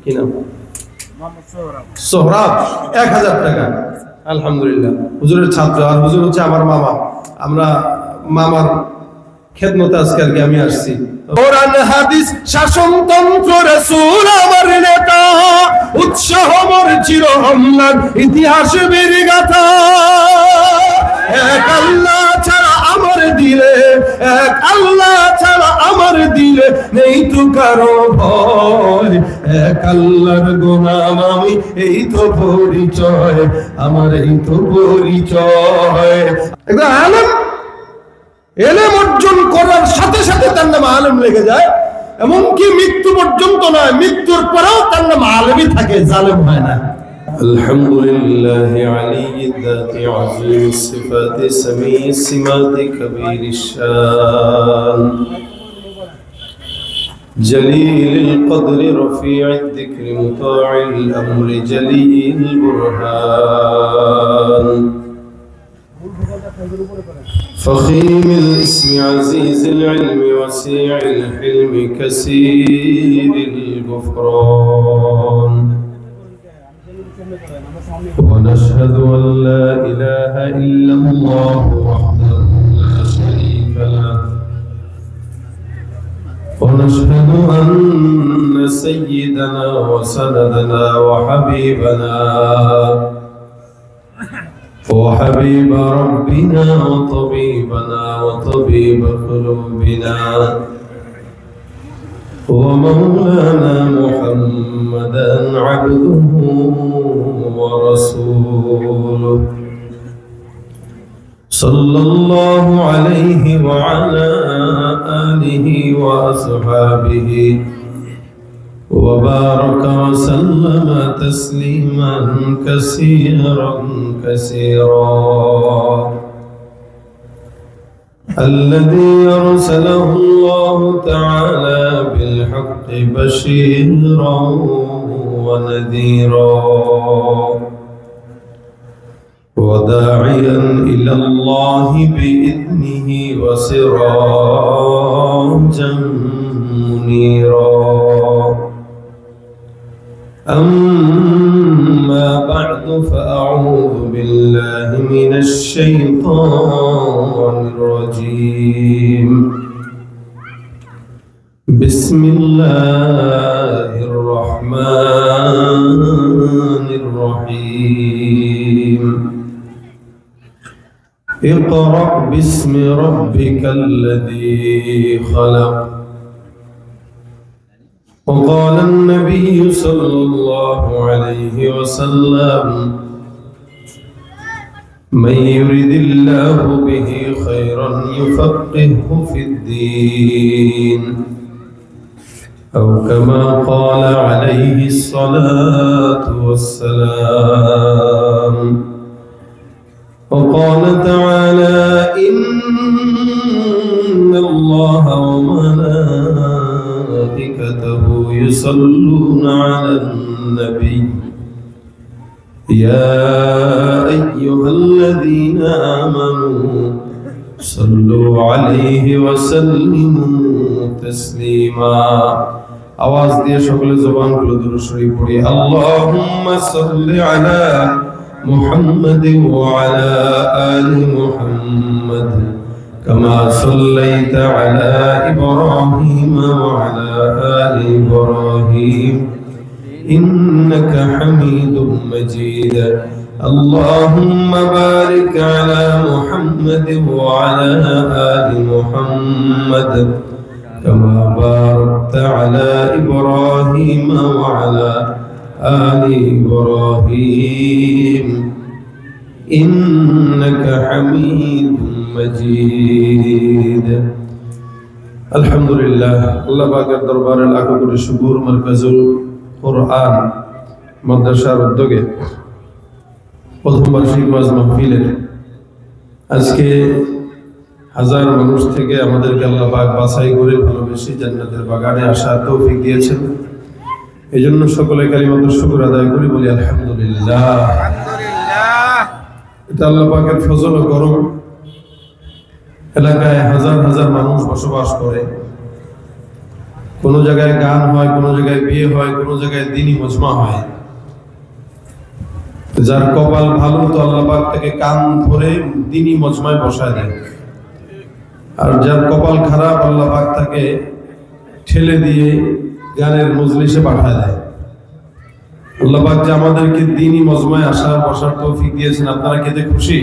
কি নাম? সোহরাব। 1000 টাকা। আলহামদুলিল্লাহ। হুজুরের ছাত্র, আর হুজুর হচ্ছে আমার মামা। আমরা মামার খেদমতে আজকে আর কি আমি আসছি। কোরআন হাদিস শাসনতন্ত্র রাসূল আমার নেতা, উৎসাহ মোর চির অম্লান ইতিহাস বীর গাথা। এক আল্লাহ ছাড়া আমার দিলে, এক আল্লাহ ছাড়া আমার দিলে নেই তো কারো ভয়। এক আল্লাহর গোলাম আমি, এই তো পরিচয় আমার, এই তো পরিচয়। একদম আলেম, এলেম অর্জন করার সাথে সাথে তার নাম আলেম লেগে যায়। এমনকি মৃত্যু পর্যন্ত নয়, মৃত্যুর পরেও তার নাম আলেমই থাকে, জালেম হয় না। আলহামদুলিল্লাহ আলিয়্যিদ যাতি আযীমিস সিফাতি সামিয়িস সিমাতি কাবীরিশ শান জলিলিল কদরি রফি'আদ যিকরি মুতা'আল আমরি জালিল বুরহান فخيم الاسم عزيز العلم وسيع الحلم كثير الغفران ونشهد أن لا إله إلا الله وحده لا شريك له ونشهد أن سيدنا وسندنا وحبيبنا وحبيب ربنا وطبيبنا وطبيب قلوبنا ومولانا محمدا عبده ورسوله صلى الله عليه وعلى آله وأصحابه وبارك وسلم تسليما كثيرا كثيرا الذي أرسله الله تعالى بالحق بشيرا ونذيرا وداعيا إلى الله بإذنه وسراجا منيرا أما بعد فأعوذ بالله من الشيطان الرجيم بسم الله الرحمن الرحيم اقرأ باسم ربك الذي خلق وقال النبي صلى الله عليه وسلم من يرد الله به خيرا يفقهه في الدين أو كما قال عليه الصلاة والسلام وقال تعالى إن الله وملائكته يصلون على النبي يا أيها الذين آمنوا صلوا عليه وسلموا تسليما आवाज दिए সকলে জবানগুলো দুরূদ শরীফ পড়ি আল্লাহুম্মা সাল্লি আলা মুহাম্মাদ ওয়া আলা আলি মুহাম্মাদ কামা সাল্লাইতা আলা ইব্রাহিম ওয়া আলা আলি ইব্রাহিম ইন্নাকা হামিদুম মাজিদ اللهم بارك على محمد وعلى آل محمد كما باركت على إبراهيم وعلى آل إبراهيم إنك حميد مجيد الحمد لله الله باقر دربار الأكبر কোটি শুকর মারকাজুল কোরআন মাদ্রাসার উদ্যোগে প্রথম বার্ষিক ওয়াজ মাহফিলের আজকে হাজার মানুষ থেকে আমাদেরকে আল্লাহ পাক বাছাই করে ভালোবেসে জান্নাতের বাগানে আসার তৌফিক দিয়েছেন। এজন্য সকলে কালিমাতুশ শুকর আদায় করি, বলি আলহামদুলিল্লাহ। এটা আল্লাহ পাকের ফজল ও করম। এলাকায় হাজার হাজার মানুষ বসবাস করে, কোনো জায়গায় গান হয়, কোনো জায়গায় বিয়ে হয়, কোনো জায়গায় দ্বীনি মজমা হয়। যার কপাল ভালো তো আল্লাহ পাক তাকে কান ধরে দ্বীনি মজমায় বসায় দেয়, আর যার কপাল খারাপ আল্লাহ পাক তাকে ঠেলে দিয়ে গানের মজলিসে পাঠায় দেয়। আল্লাহ পাক যে আমাদেরকে দ্বীনি মজমায় আসার বসার তৌফিক দিয়েছেন, আপনারা খেতে খুশি?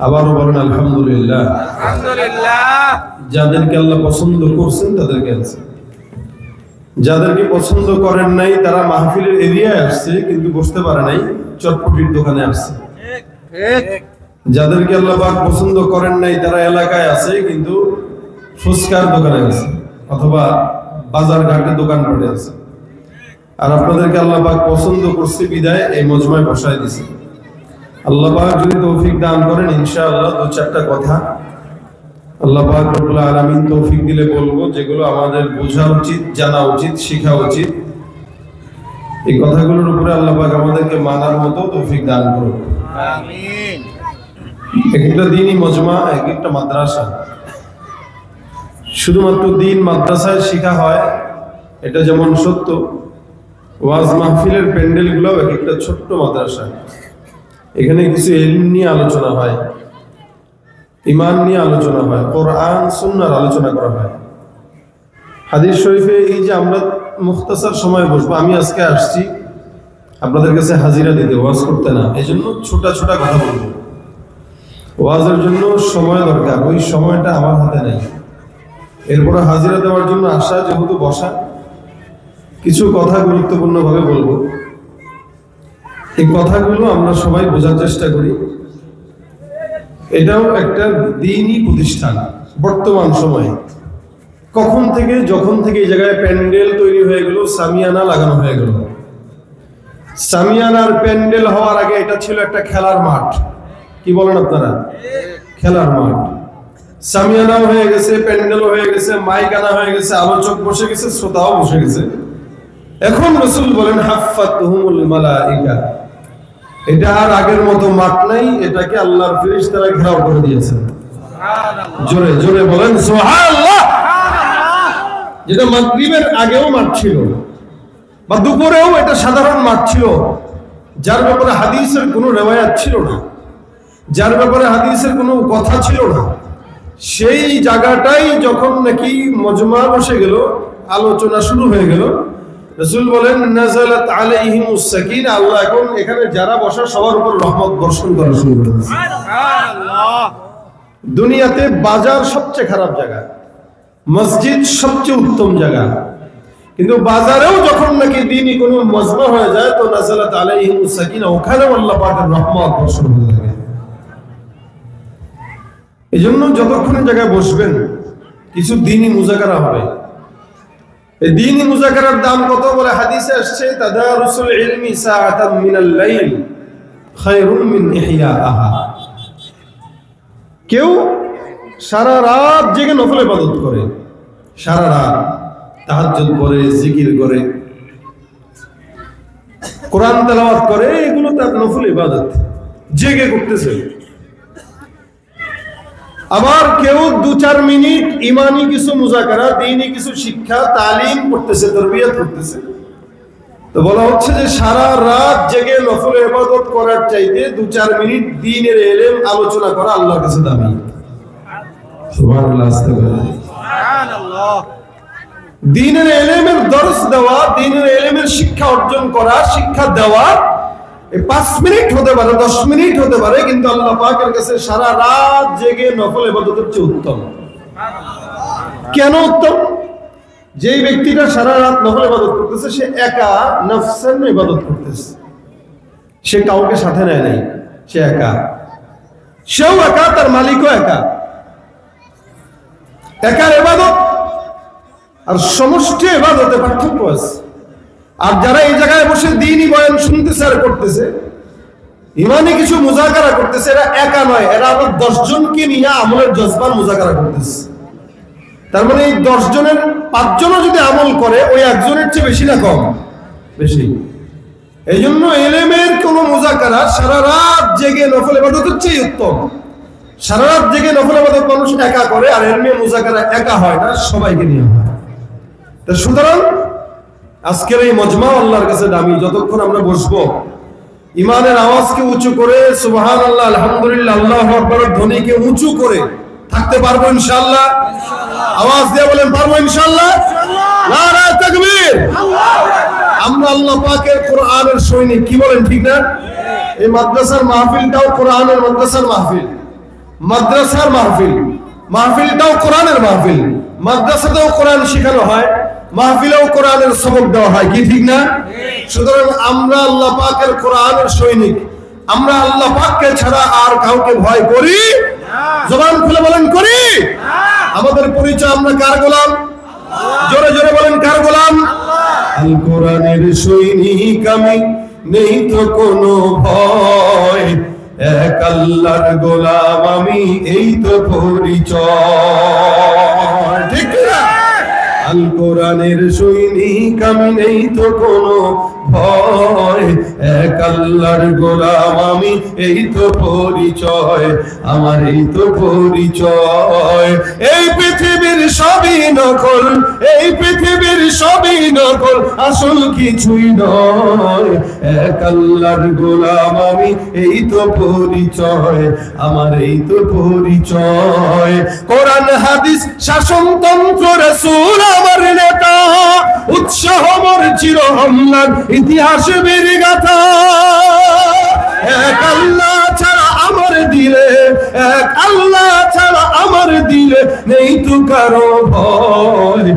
আবারও বলেন আলহামদুলিল্লাহ। যাদেরকে আল্লাহ পছন্দ করছেন তাদেরকে আছে, যাদেরকে পছন্দ করেন নাই তারা মাহফিলের এরিয়ায় আসছে কিন্তু বসতে পারে নাই, চটপটির দোকানে আসছে। যাদেরকে আল্লাহ পাক পছন্দ করেন নাই তারা এলাকায় আছে কিন্তু ফুচকার দোকানে আছে অথবা বাজার ঘাটে দোকান পড়ে আছে। আর আপনাদেরকে আল্লাহ পাক পছন্দ করছে বিদায় এই মজমায় বসায় দিছে। আল্লাহ পাক যদি তৌফিক দান করেন ইনশাআল্লাহ দু চারটা কথা আল্লাহ পাক রব্বুল আলামিন তৌফিক দিলে বলবো, যেগুলো আমাদের বোঝা উচিত, জানা উচিত, শেখা উচিত। এই কথাগুলোর উপরে আল্লাহ পাক আমাদেরকে মানার মতো তৌফিক দান করুন, আমিন। এক একটা দ্বীনি মজমা, এক একটা মাদ্রাসা। শুধুমাত্র দ্বীন মাদ্রাসায় শেখা হয় এটা যেমন সত্য, ওয়াজ মাহফিলের প্যান্ডেলগুলো এক একটা ছোট্ট মাদ্রাসা। এখানে কিছু ইলম নিয়ে আলোচনা হয়, ঈমান নিয়ে আলোচনা হয়, কোরআন সুন্নাহর আলোচনা করা হয়। হাদিস শরীফে এই যে আমরা মুখতাসার সময় বসবো, আমি আজকে আসছি আপনাদের কাছে হাজিরা দিতে, ওয়াজ করতে না, এই জন্য ছোটা ছোটা কথা বলবো। ওয়াজের জন্য সময় দরকার, ওই সময়টা আমার হাতে নেই। এরপরে হাজিরা দেওয়ার জন্য আসা, যেহেতু বসা, কিছু কথা গুরুত্বপূর্ণভাবে বলবো। এই কথাগুলো আমরা সবাই বোঝার চেষ্টা করি। এটাও একটা দ্বীনি প্রতিষ্ঠান। বর্তমান সময়ে কখন থেকে, যখন থেকে এই জায়গায় প্যান্ডেল তৈরি হয়ে গেল, সামিয়ানা লাগানো হয়ে গেল। সামিয়ানার প্যান্ডেল হওয়ার আগে এটা ছিল একটা খেলার মাঠ। কি বলেন আপনারা? খেলার মাঠ। সামিয়ানাও হয়ে গেছে, প্যান্ডেলও হয়ে গেছে, মাইক আনা হয়ে গেছে, আলোচক বসে গেছে, শ্রোতাও বসে গেছে। এখন রাসূল বলেন হাফফাতুহুমুল মালাইকা, এটা আর আগের মতো মাঠ নাই, এটাকে আল্লাহর ফেরেশতারা ঘেরাও করে দিয়েছেন। সুবহানাল্লাহ, জোরে জোরে বলেন সুবহানাল্লাহ। যেটা মাগরিবের আগেও মাঠ ছিল বা দুপুরেও এটা সাধারণ মাঠ ছিল, যার ব্যাপারে হাদিসের কোনো রিওয়ায়াত ছিল না, যার ব্যাপারে হাদিসের কোনো কথা ছিল না, সেই জায়গাটাই যখন নাকি মজমা বসে গেল, আলোচনা শুরু হয়ে গেল, রাসূল বলেন নাযালাত আলাইহিমুস সাকিনা, আল্লাহ এখন এখানে যারা বসা সবার উপর রহমত বর্ষণ করা শুরু করে দিয়েছে। সুবহানাল্লাহ। দুনিয়াতে বাজার সবচেয়ে খারাপ জায়গা, মসজিদ সবচেয়ে উত্তম জায়গা, কিন্তু বাজারেও যখন নাকি দ্বীনি কোনো মজমা হয়ে যায় তো নাযালাত আলাইহিমুস সাকিনা, ওখানেও আল্লাহ পাকের রহমত বর্ষণ হতে লাগে। এই জন্য যতক্ষণ জায়গায় বসবেন কিছু দ্বীনি মুযাকারা হবে। এই দ্বীনি মুযাকারার দাম কত বলে হাদিসে আসছে, তাদারুসুল ইলমি সাআতাম মিনাল লাইল খায়রুম মিন ইহয়াআহা। কেউ সারা রাত জেগে নফল ইবাদত করে, সারা রাত তাহাজ্জুদ পড়ে, জিকির করে, কোরআন তেলাওয়াত করে, এগুলো তার নফল ইবাদত, জেগে করতেছে। আবার কেউ 2-4 মিনিট ইমানি কিছু মুযাকারা, দ্বীনি কিছু শিক্ষা তালিম করতেছে, তারবিয়ত করতেছে। তো বলা হচ্ছে যে সারা রাত জেগে নফল ইবাদত করার চাইতে 2-4 মিনিট দ্বীনের ইলম আলোচনা করা আল্লাহর কাছে দামি। সুবহানাল্লাহ, সুবহানাল্লাহ। দ্বীনের ইলমের দরস দেওয়া, দ্বীনের ইলমের শিক্ষা অর্জন করা, শিক্ষা দেওয়া 5 মিনিট হতে পারে, 10 মিনিট হতে পারে, কিন্তু আল্লাহ পাকের কাছে সারা রাত জেগে নফল ইবাদতের চেয়ে উত্তম। কেন উত্তম? যেই ব্যক্তিটা সারা রাত নফল ইবাদত করতেছে সে একা নফসের ইবাদত করতেছে, সে কাউকে সাথে নেয় নাই, সে একা, সেও একা, তার মালিকও একা। একার ইবাদত আর সমষ্টি ইবাদতে পার্থক্য আছে। আর যারা এই জায়গায় বসে দ্বীনি বয়ান শুনতেছে আর করতেছে, ইমানি কিছু মুযাকারা করতেছে, এরা একা নয়, এরা আবার 10 জনকে নিয়ে আমলের জজবার মুযাকারা করতেছে। তার মানে এই 10 জনের 5 জনও যদি আমল করে ওই একজনের চেয়ে বেশি না কম? বেশি। এই জন্য ইলমের কোন মুযাকারা সারা রাত জেগে নফল ইবাদতের চেয়ে উত্তম। সারা রাত জেগে নফল ইবাদত মানুষ একা করে, আর ইলমের মুযাকারা একা হয় না, সবাইকে নিয়ে হয়। সুতরাং আজকের এই মজমা আল্লাহর কাছে দামি। যতক্ষণ আমরা বসবো ইমানের আওয়াজকে উঁচু করে সুবহানাল্লাহ আলহামদুলিল্লাহ আল্লাহু আকবার ধ্বনিকে উঁচু করে থাকতে পারবো ইনশাআল্লাহ। আওয়াজ দিয়ে বলেন পারবো ইনশাআল্লাহ। নারায়ে তাকবীর। আমরা আল্লাহ পাকের কোরআনের সৈনিক, কি বলেন ঠিক না? এই মাদ্রাসার মাহফিলটাও কোরআনের মাদ্রাসার মাহফিল, মাদ্রাসার মাহফিল, মাহফিলটাও কোরআনের মাহফিল। মাদ্রাসাতেও কোরআন শেখানো হয়, মাহফিলেও কোরআনের সবক দেওয়া হয়, কি ঠিক না? সুতরাং আমরা আল্লাহ পাকের কোরআনের সৈনিক। আমরা আল্লাহ পাককে ছাড়া আর কাউকে ভয় করি না। জবান খুলে বলেন করি না। আমাদের পরিচয় আমরা কার গোলাম? জোরে জোরে বলেন কার গোলাম? আল কোরআনের সৈনিক আমি, নেই তো কোনো ভয়, এক আল্লাহর গোলাম আমি, এই তো পরিচয়। ঠিক না? আল কোরআনের সৈনিক আমি, নেই তো কোনো ভয়, এক আল্লাহর গোলাম আমি, এই তো পরিচয় আমার, এই তো পরিচয়। এই পৃথিবীর সবই নকল, এই পৃথিবীর সবই নকল, আসল কিছুই নয়, এক আল্লাহর গোলাম আমি, এই তো পরিচয় আমার, এই তো পরিচয়। কোরআন হাদিস শাসনতন্ত্র রাসূল আমার নেতা, উৎসাহ মোর চির অম্লান ইতিহাস বীর গাথা। এক আল্লাহ ছাড়া আমার দিলে, এক আল্লাহ ছাড়া আমার দিলে নেই তো কারো ভয়,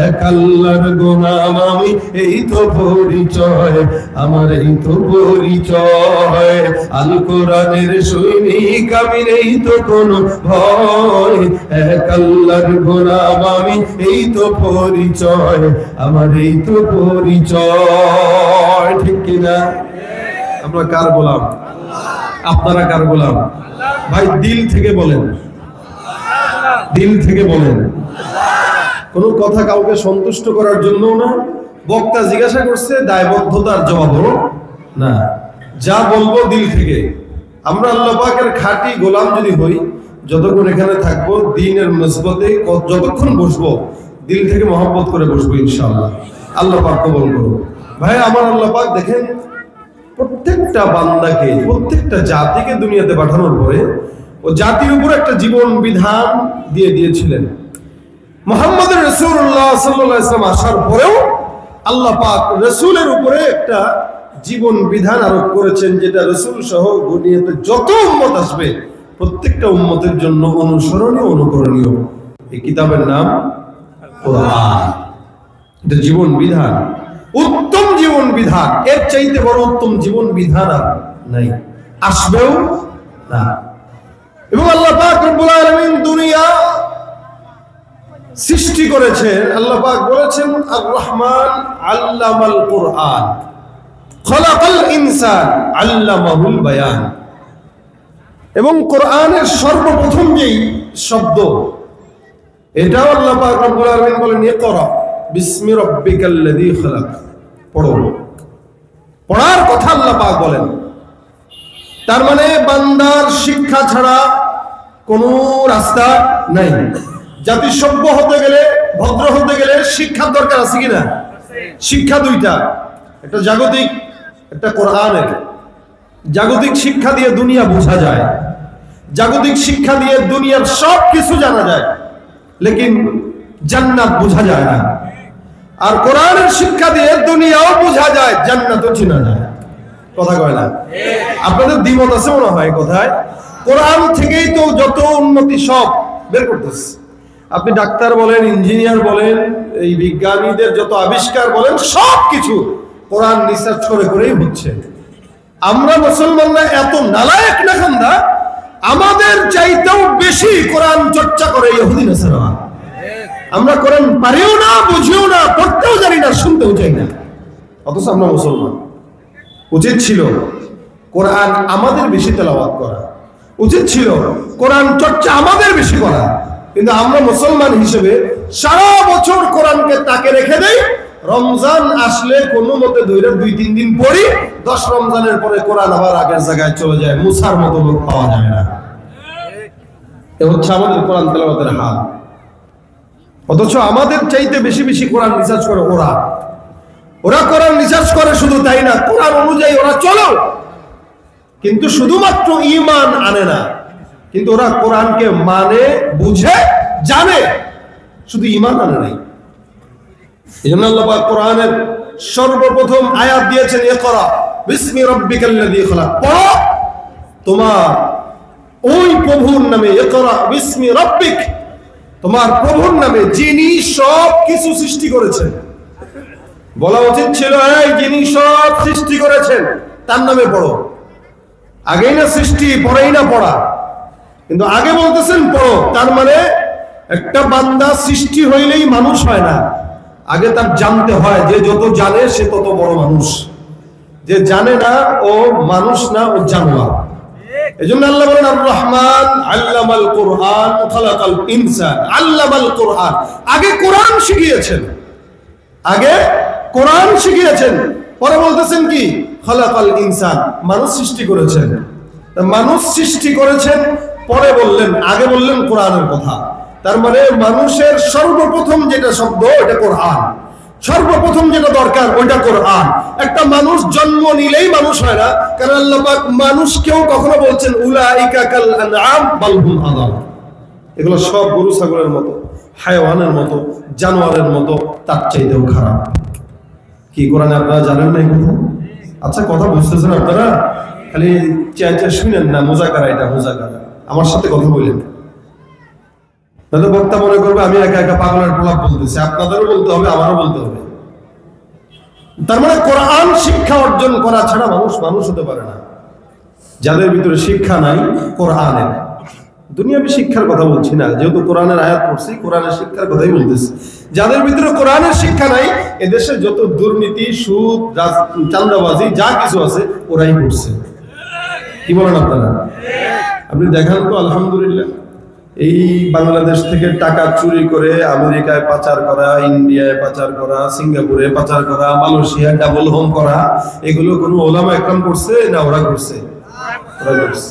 এক আল্লাহর গোলাম আমি, এই তো পরিচয় আমার, এই তো পরিচয়। আল কোরআনের সৈনিক আমি, নেই তো কোনো ভয়, এক আল্লাহর গোলাম আমি, এই তো পরিচয় আমার, এই তো পরিচয়। ঠিক কিনা? আমরা কার গোলাম? আপনারা কার গোলাম? ভাই দিল থেকে বলেন, দিল থেকে বলেন। কোন কথা কাউকে সন্তুষ্ট করার জন্য না, বক্তা জিজ্ঞাসা করছে দায়বদ্ধতার জবাব না, যা বলবো দিল থেকে। আমরা আল্লাহ পাকের খাঁটি গোলাম যদি হই, যতক্ষণ এখানে থাকবো দ্বীনের মসজিদে, যতক্ষণ বসবো দিল থেকে মহব্বত করে বসবো ইনশাআল্লাহ। আল্লাহ পাক কবুল করুন। ভাই আমার আল্লাহ পাক দেখেন প্রত্যেকটা বান্দাকে, প্রত্যেকটা জাতিকে দুনিয়াতে পাঠানোর পরে ও জাতির উপর একটা জীবন বিধান দিয়ে দিয়েছিলেন। মুহাম্মদ রাসূলুল্লাহ সাল্লাল্লাহু আলাইহি ওয়াসাল্লাম আসার পরেও আল্লাহ পাক রাসূলের উপরে একটা জীবন বিধান আরোপ করেছেন, যেটা রাসূল সহ দুনিয়াতে যত উম্মত আসবে প্রত্যেকটা উম্মতের জন্য অনুসরণীয়, অনুকরণীয়। এই কিতাবের নাম কোরআন। এটা জীবন বিধান, উত্তম জীবন বিধান। এর চাইতে বড় উত্তম জীবন বিধান আর নাই, আসবেও না। এবং আল্লাহ পাক রব্বুল আলামিন দুনিয়া সৃষ্টি করেছেন। আল্লাহ পাক বলেছেন আর রহমান আল্লামাল কোরআন, খলাকাল ইনসান আল্লামাহুল বায়ান। এবং কোরআনের সর্বপ্রথম যেই শব্দ, এটাও আল্লাহ পাক রব্বুল আলামিন বলেন ইকরা বিসমি রাব্বিকাল্লাযী খালাক। পড়ো, পড়ার কথা আল্লাহ পাক বলেন। তার মানে বান্দার শিক্ষা ছাড়া কোনো রাস্তা নাই। জাতি সভ্য হতে গেলে, ভদ্র হতে গেলে শিক্ষার দরকার আছে কিনা? শিক্ষা দুইটা, একটা জাগতিক, একটা কোরআনের। জাগতিক শিক্ষা দিয়ে দুনিয়া বোঝা যায়, জাগতিক শিক্ষা দিয়ে দুনিয়ার সব কিছু জানা যায়, লেকিন জান্নাত বোঝা যায় না। আর কোরআনের শিক্ষা দিয়ে দুনিয়াও বোঝা যায়, জান্নাতও চেনা যায়। কথা কয় না? আপনাদের দ্বিমত আছে মনে হয় কথায়। কোরআন থেকেই তো যত উন্নতি সব বের করতেছে। আপনি ডাক্তার বলেন, ইঞ্জিনিয়ার বলেন, এই বিজ্ঞানীদের যত আবিষ্কার বলেন, সব কিছু কোরআন রিসার্চ করে করেই হচ্ছে। আমরা মুসলমানরা এত নালায়েক না খান্দা, আমাদের চাইতেও বেশি কোরআন চর্চা করে ইহুদি নাসারা। আমরা কোরআন পারিও না, বুঝিও না, পড়তেও জানি না, শুনতেও চাই না, অথচ আমরা মুসলমান। উচিত ছিল কোরআন আমাদের বেশি তেলাওয়াত করা, উচিত ছিল কোরআন চর্চা আমাদের বেশি করা। কিন্তু আমরা মুসলমান হিসেবে সারা বছর কোরআনকে তাকে রেখে দেই। রমজান আসলে কোনো মতে ধরে 2-3 দিন পড়ি, 10 রমজানের পরে কোরআন আবার আগের জায়গায় চলে যায়, মুসার মতো লোক পাওয়া যায় না। এ হচ্ছে আমাদের কোরআন তেলাওয়াতের হাল। অথচ আমাদের চাইতে বেশি বেশি কোরআন রিসার্চ করে ওরা কোরআন রিসার্চ করে, শুধু তাই না, কোরআন অনুযায়ী ওরা চলো, কিন্তু শুধুমাত্র ঈমান আনে না, কিন্তু ওরা কোরআনকে মানে, বুঝে, জানে, শুধু ঈমান আনে নাই। এজন্য আল্লাহ পাক কোরআনের সর্বপ্রথম আয়াত দিয়েছেন ইকরা বিসমি রাব্বিকাল্লাযী খলাক, পড়ো তোমার ওই প্রভুর নামে, ইকরা বিসমি রাব্বিক, তোমার প্রভুর নামে যিনি সব কিছু সৃষ্টি করেছেন। বলা উচিত ছিল এই যিনি সব সৃষ্টি করেছেন তার নামে পড়ো, আগেই না সৃষ্টি, পরেই না পড়া, কিন্তু আগে বলতেছেন পড়ো। তার মানে একটা বান্দা সৃষ্টি হইলেই মানুষ হয় না, আগে তার জানতে হয়, যে যত জানে সে তত বড় মানুষ, যে জানে না ও মানুষ না, ও জানোয়ার। এজন্য আল্লাহ বলেন আর রহমান আল্লামাল কুরআন খালাকাল ইনসান আল্লামাল কুরআন, আগে কোরআন শিখিয়েছেন, আগে কোরআন শিখিয়েছেন, পরে বলতেছেন কি খালাকাল ইনসান, মানুষ সৃষ্টি করেছেন। মানুষ সৃষ্টি করেছেন পরে বললেন, আগে বললেন কোরআনের কথা। তার মানে মানুষের সর্বপ্রথম যেটা শব্দ ওটা কোরআন, সর্বপ্রথম যেটা দরকার ওইটা কোরআন। একটা মানুষ জন্ম নিলেই মানুষ হয় না, কারণ আল্লাহ পাক মানুষকেও কখনো বলছেন উলাইকা কাল আনআম বাল হুম আযাল, এগুলো সব গরু ছাগলের মতো, হায়াওয়ানের মতো, জানোয়ারের মতো, তার চাইতেও খারাপ। কি কোরআনে আপনারা জানেন না এগুলো? আচ্ছা কথা বুঝতেছেন আপনারা? খালি চাইতে শুনেন না, মুজাকারা, এটা মুজাকারা, আমার সাথে কথা বলেন। তাহলে বক্তা মনে করবে আমি একা একা পাগলের প্রলাপ বলতেছি, আপনাদেরও বলতে হবে, আমারও বলতে হবে। তার মানে কোরআন শিক্ষা অর্জন করা ছাড়া মানুষ মানুষ হতে পারে না। যাদের ভিতরে শিক্ষা নাই কোরআনের, দুনিয়াবি শিক্ষার কথা বলছি না, যেহেতু কোরআনের আয়াত পড়ছি, কোরআনের শিক্ষার কথাই বলতেছি। যাদের ভিতরে কোরআনের শিক্ষা নাই, এদেশে যত দুর্নীতি, সুদ, চাঁদাবাজি যা কিছু আছে ওরাই করছে। কি বলেন আপনারা? আপনি দেখান তো, আলহামদুলিল্লাহ এই বাংলাদেশ থেকে টাকা চুরি করে আমেরিকায় পাচার করা, ইন্ডিয়ায় পাচার করা, সিঙ্গাপুরে পাচার করা, মালয়েশিয়া ডাবল হোম করা, এগুলো কোনো ওলামা একরাম করছে না ওরা করছে? ওরা করছে।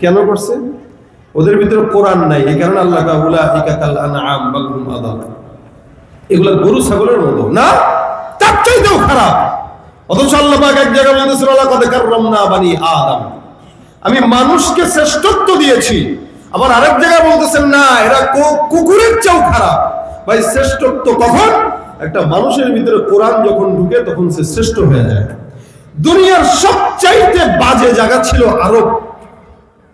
কেন করছে? ওদের ভিতরে কোরআন নাই, এই কারণে আল্লাহ উলাইকা কাল আনআম বাল হুম আযাল, এগুলো গরু ছাগলের মতো না, তার চাইতেও খারাপ। অথচ আল্লাহ পাক এক জায়গায় বলতেছেন লাকাদ কাররামনা বানি আদম, আমি মানুষকে শ্রেষ্ঠত্ব দিয়েছি। আবার আরেক জায়গায় বলতেছেন না, এরা কুকুরের চেয়েও খারাপ। ভাই শ্রেষ্ঠত্ব কখন? একটা মানুষের ভিতরে কোরআন যখন ঢুকে তখন সে শ্রেষ্ঠ হয়ে যায়। দুনিয়ার সবচাইতে বাজে জায়গা ছিল আরব,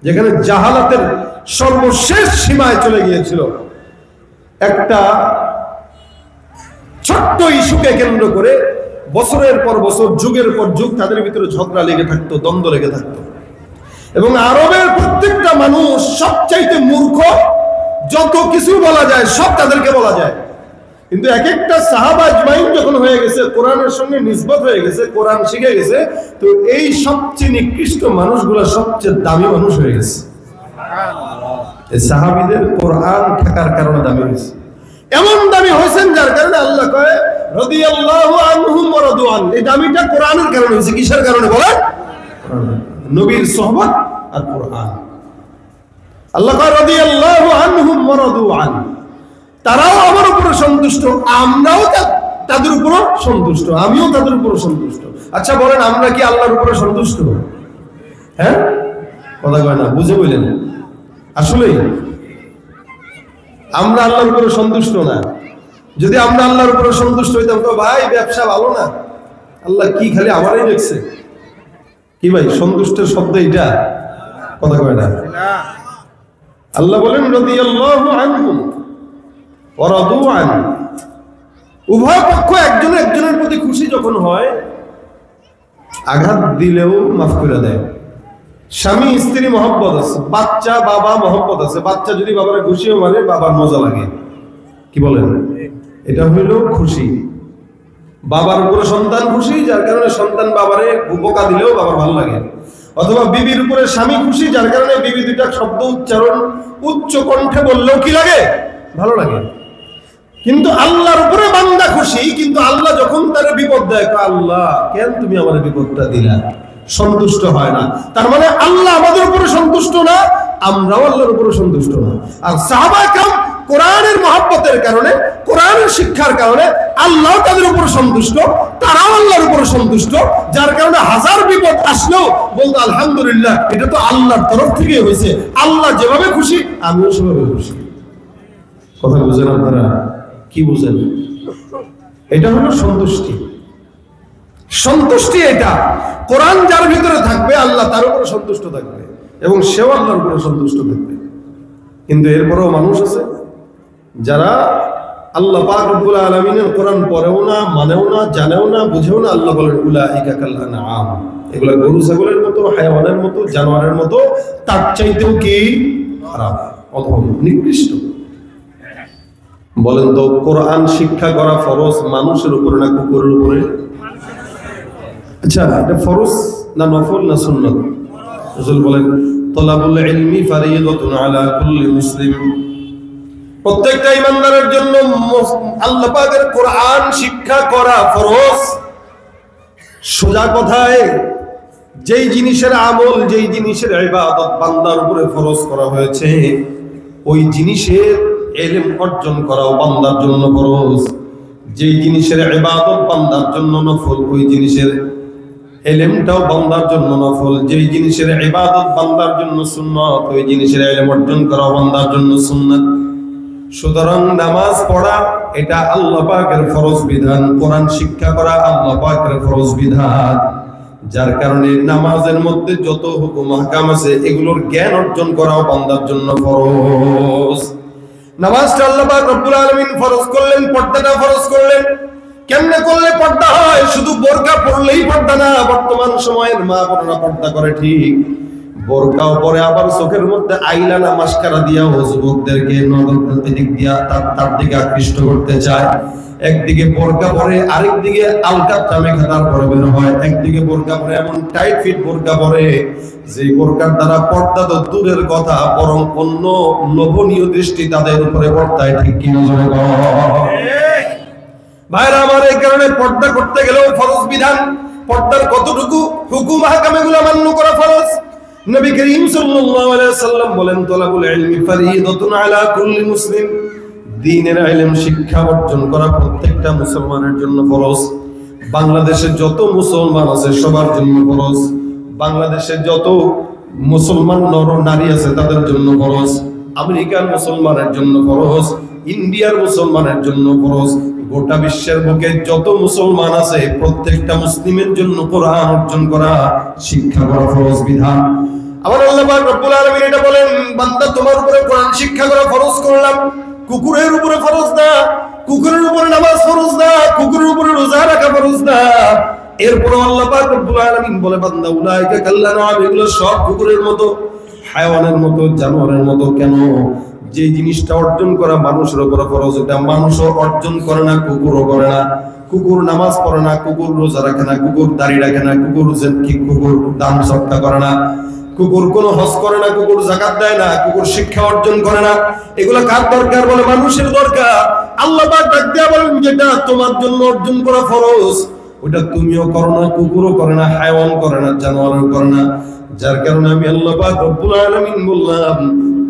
যেখানে জাহালাতের সর্বশেষ সীমায় চলে গিয়েছিল। একটা ছোট্ট ইস্যুকে কেন্দ্র করে বছরের পর বছর, যুগের পর যুগ তাদের ভিতরে ঝগড়া লেগে থাকতো, দ্বন্দ্ব লেগে থাকতো। এবং আরবের প্রত্যেকটা মানুষ সবচাইতে মূর্খ, যত কিছু বলা যায় সব তাদেরকে বলা যায়। কিন্তু এক একটা সাহাবা আজমাইন যখন হয়ে গেছে, কোরআনের সঙ্গে নিসবত হয়ে গেছে, কোরআন শিখে গেছে, তো এই সবচেয়ে নিকৃষ্ট মানুষগুলো সবচেয়ে দামি মানুষ হয়ে গেছে। এই সাহাবীদের কোরআন থাকার কারণে দামি হয়েছে। এমন দামি হয়েছেন যার কারণে আল্লাহ কয় রাদিয়াল্লাহু আনহুম ওয়া রাদু আন। এই দামিটা কোরআনের কারণে হয়েছে। কিসের কারণে বলেন? নবীর সুহবত আর কোরআন। আল্লাহ কয় রাদিয়াল্লাহু আনহুম ওয়া রাদু আন, তারাও আমার উপরে সন্তুষ্ট, আমরাও তাদের উপর সন্তুষ্ট, আমিও তাদের উপর সন্তুষ্ট। আচ্ছা বলেন, আমরা কি আল্লাহর উপরে সন্তুষ্ট? হ্যাঁ, কথা কয় না, বুঝে বললেন? আসলেই আমরা আল্লাহর উপরে সন্তুষ্ট না। যদি আমরা আল্লাহর উপরে সন্তুষ্ট হইতাম তো ভাই ব্যবসা ভালো না, আল্লাহ কি খালি আমারই দেখছে? কি ভাই সন্তুষ্টের শব্দ এটা? কথা কয় না। আল্লাহ বলেন রাদিয়াল্লাহু আনহুম ওয়া রাদু আন। উভয় পক্ষ একজন একজনের প্রতি খুশি যখন হয়, আঘাত দিলেও মাফ করে দেয়। স্বামী স্ত্রী মহব্বত আছে, বাচ্চা বাবা মহব্বত আছে। বাচ্চা যদি বাবারে খুশিও মানে বাবার মজা লাগে। কি বলেন? এটা হইল খুশি। বাবার উপরে সন্তান খুশি, যার কারণে সন্তান বাবারে বোকা দিলেও বাবার ভালো লাগে। অথবা বিবির উপরে স্বামী খুশি, যার কারণে বিবি দুইটা শব্দ উচ্চারণ উচ্চ কণ্ঠে বললেও কি লাগে? ভালো লাগে। কিন্তু আল্লাহর উপরে বান্দা খুশি, কিন্তু আল্লাহ যখন তার বিপদ দেয়, আল্লাহ কেন তুমি আমার বিপদটা দিলা, সন্তুষ্ট হয় না। তার মানে আল্লাহ আমাদের উপরে সন্তুষ্ট না, আমরাও আল্লাহর উপরে সন্তুষ্ট না। আর সাহাবা کرام কোরআনের মহব্বতের কারণে, কোরআনের শিক্ষার কারণে আল্লাহ তাদের উপর সন্তুষ্ট, তারাও আল্লাহর উপর সন্তুষ্ট, যার কারণে হাজার বিপদ আসলেও বলতো আলহামদুলিল্লাহ, এটা তো আল্লাহর তরফ থেকে হয়েছে, আল্লাহ যেভাবে খুশি আমিও সেভাবে খুশি। কথা বুঝেন আপনারা? কি বুঝেন? এটা হলো সন্তুষ্টি। সন্তুষ্টি এটা, কোরআন যার ভিতরে থাকবে আল্লাহ তার উপর সন্তুষ্ট থাকবে এবং সেও আল্লাহর উপর সন্তুষ্ট থাকবে। কিন্তু এরপরেও মানুষ আছে যারা আল্লাহ পাক রব্বুল আলামিনের কোরআন পড়েও না, মানেও না, জানেও না, বুঝেও না। আল্লাহ বলেন উলাইকা কাল আনআম, এগুলা গরু ছাগলের মতো, হায়াওয়ানের মতো, জানোয়ারের মতো, তার চাইতেও কি খারাপ, অথবা নিকৃষ্ট। বলেন তো, কোরআন শিক্ষা করা ফরজ মানুষের উপরে না কুকুরের উপরে? আচ্ছা, এটা ফরজ না নফল না সুন্নাত? রাসূল বলেন তালাবুল ইলমি ফারিদাতুন আলা কুল্লি মুসলিম, প্রত্যেকটা ইমানদারের জন্য আল্লাহ পাকের কোরআন শিক্ষা করা ফরজ। সোজা কথায় যেই জিনিসের আমল, যেই জিনিসের ইবাদত বান্দার উপরে ফরজ করা হয়েছে, ওই জিনিসের ইলম অর্জন করাও বান্দার জন্য ফরজ। যেই জিনিসের ইবাদত বান্দার জন্য নফল, ওই জিনিসের ইলমটাও বান্দার জন্য নফল। যেই জিনিসের ইবাদত বান্দার জন্য সুন্নাত, ওই জিনিসের ইলম অর্জন করাও বান্দার জন্য সুন্নাত। সুতরাং নামাজ পড়া এটা আল্লাহ পাকের ফরজ বিধান, কোরআন শিক্ষা করা আল্লাহ পাকের ফরজ বিধান। যার কারণে নামাজের মধ্যে যত হুকুম আহকাম আছে এগুলোর জ্ঞান অর্জন করাও বান্দার জন্য ফরজ। নামাজটা আল্লাহ পাক রব্বুল আলামিন ফরজ করলেন, পর্দাটা ফরজ করলেন। কেমনে করলে পর্দা হয়? শুধু বোরকা পরলেই পর্দা না। বর্তমান সময়ের মা বোনেরা পর্দা করে ঠিক, বোরকাও পরে আবার চোখের মধ্যে আইলানা মাস্কারা দিয়া ও যুবকদেরকে দিক দিয়া তার দিকে আকৃষ্ট করতে চায়। একদিকে বোরকা পরে, আরেক দিকে আলকাপটা মেখাতার পরে বের হয়। একদিকে বোরকা পরে, এমন টাইট ফিট বোরকা পরে যে বোরকার দ্বারা পর্দা তো দূরের কথা, বরং অন্য লোভনীয় দৃষ্টি তাদের উপরে পর্দায়। ঠিক কিনা জোরে বল? ভাইরা আমার, এই কারণে পর্দা করতে গেলেও ফরজ বিধান। পর্দার কতটুকু হুকুম আহকাম এগুলো মান্য করা ফরজ। নবী করিম সাল্লাল্লাহু আলাইহি ওয়াসাল্লাম বলেন তালাবুল ইলমি ফারিদাতুন আলা কুল্লি মুসলিম, দ্বীনের ইলম শিক্ষা অর্জন করা প্রত্যেকটা মুসলমানের জন্য ফরজ। বাংলাদেশে যত মুসলমান আছে সবার জন্য ফরজ। বাংলাদেশে যত মুসলমান নর নারী আছে তাদের জন্য ফরজ। আমেরিকার মুসলমানের জন্য ফরজ, ইন্ডিয়ার মুসলমানের জন্য ফরজ। গোটা বিশ্বের বুকে যত মুসলমান আছে প্রত্যেকটা মুসলিমের জন্য কোরআন অর্জন করা, শিক্ষা করা ফরজ বিধান। আমার আল্লাহ পাক রব্বুল আলামিন এটা বলেন, বান্দা তোমার উপরে কোরআন শিক্ষা করা ফরজ করলাম। কুকুরের উপরে ফরজ না, কুকুরের উপরে নামাজ ফরজ না, কুকুরের উপরে রোজা রাখা ফরজ না। এরপর আল্লাহ পাক রব্বুল আলামিন বলে, বান্দা উলাইকা কাল আনআম, এগুলো সব কুকুরের মতো, হায়াওয়ানের মতো, জানোয়ারের মতো। কেন? যে জিনিসটা অর্জন করা মানুষের উপর ফরজ, এটা মানুষও অর্জন করে না, কুকুরও করে না। কুকুর নামাজ পড়ে না, কুকুর রোজা রাখে না, কুকুর দাড়ি রাখে না, কুকুর দান সদকা করে না, কুকুর কোনো হজ করে না, কুকুর যাকাত দেয় না, কুকুর শিক্ষা অর্জন করে না। এগুলো কার দরকার? বলে মানুষের দরকার। আল্লাহ পাক ডাক দিয়া বলেন, যেটা তোমার জন্য অর্জন করা ফরজ ওটা তুমিও করো না, কুকুরও করে না, হায়াওয়ান করে না, জানোয়ারও করে না। যার কারণে আমি আল্লাহ পাক রব্বুল আলামিন বললাম,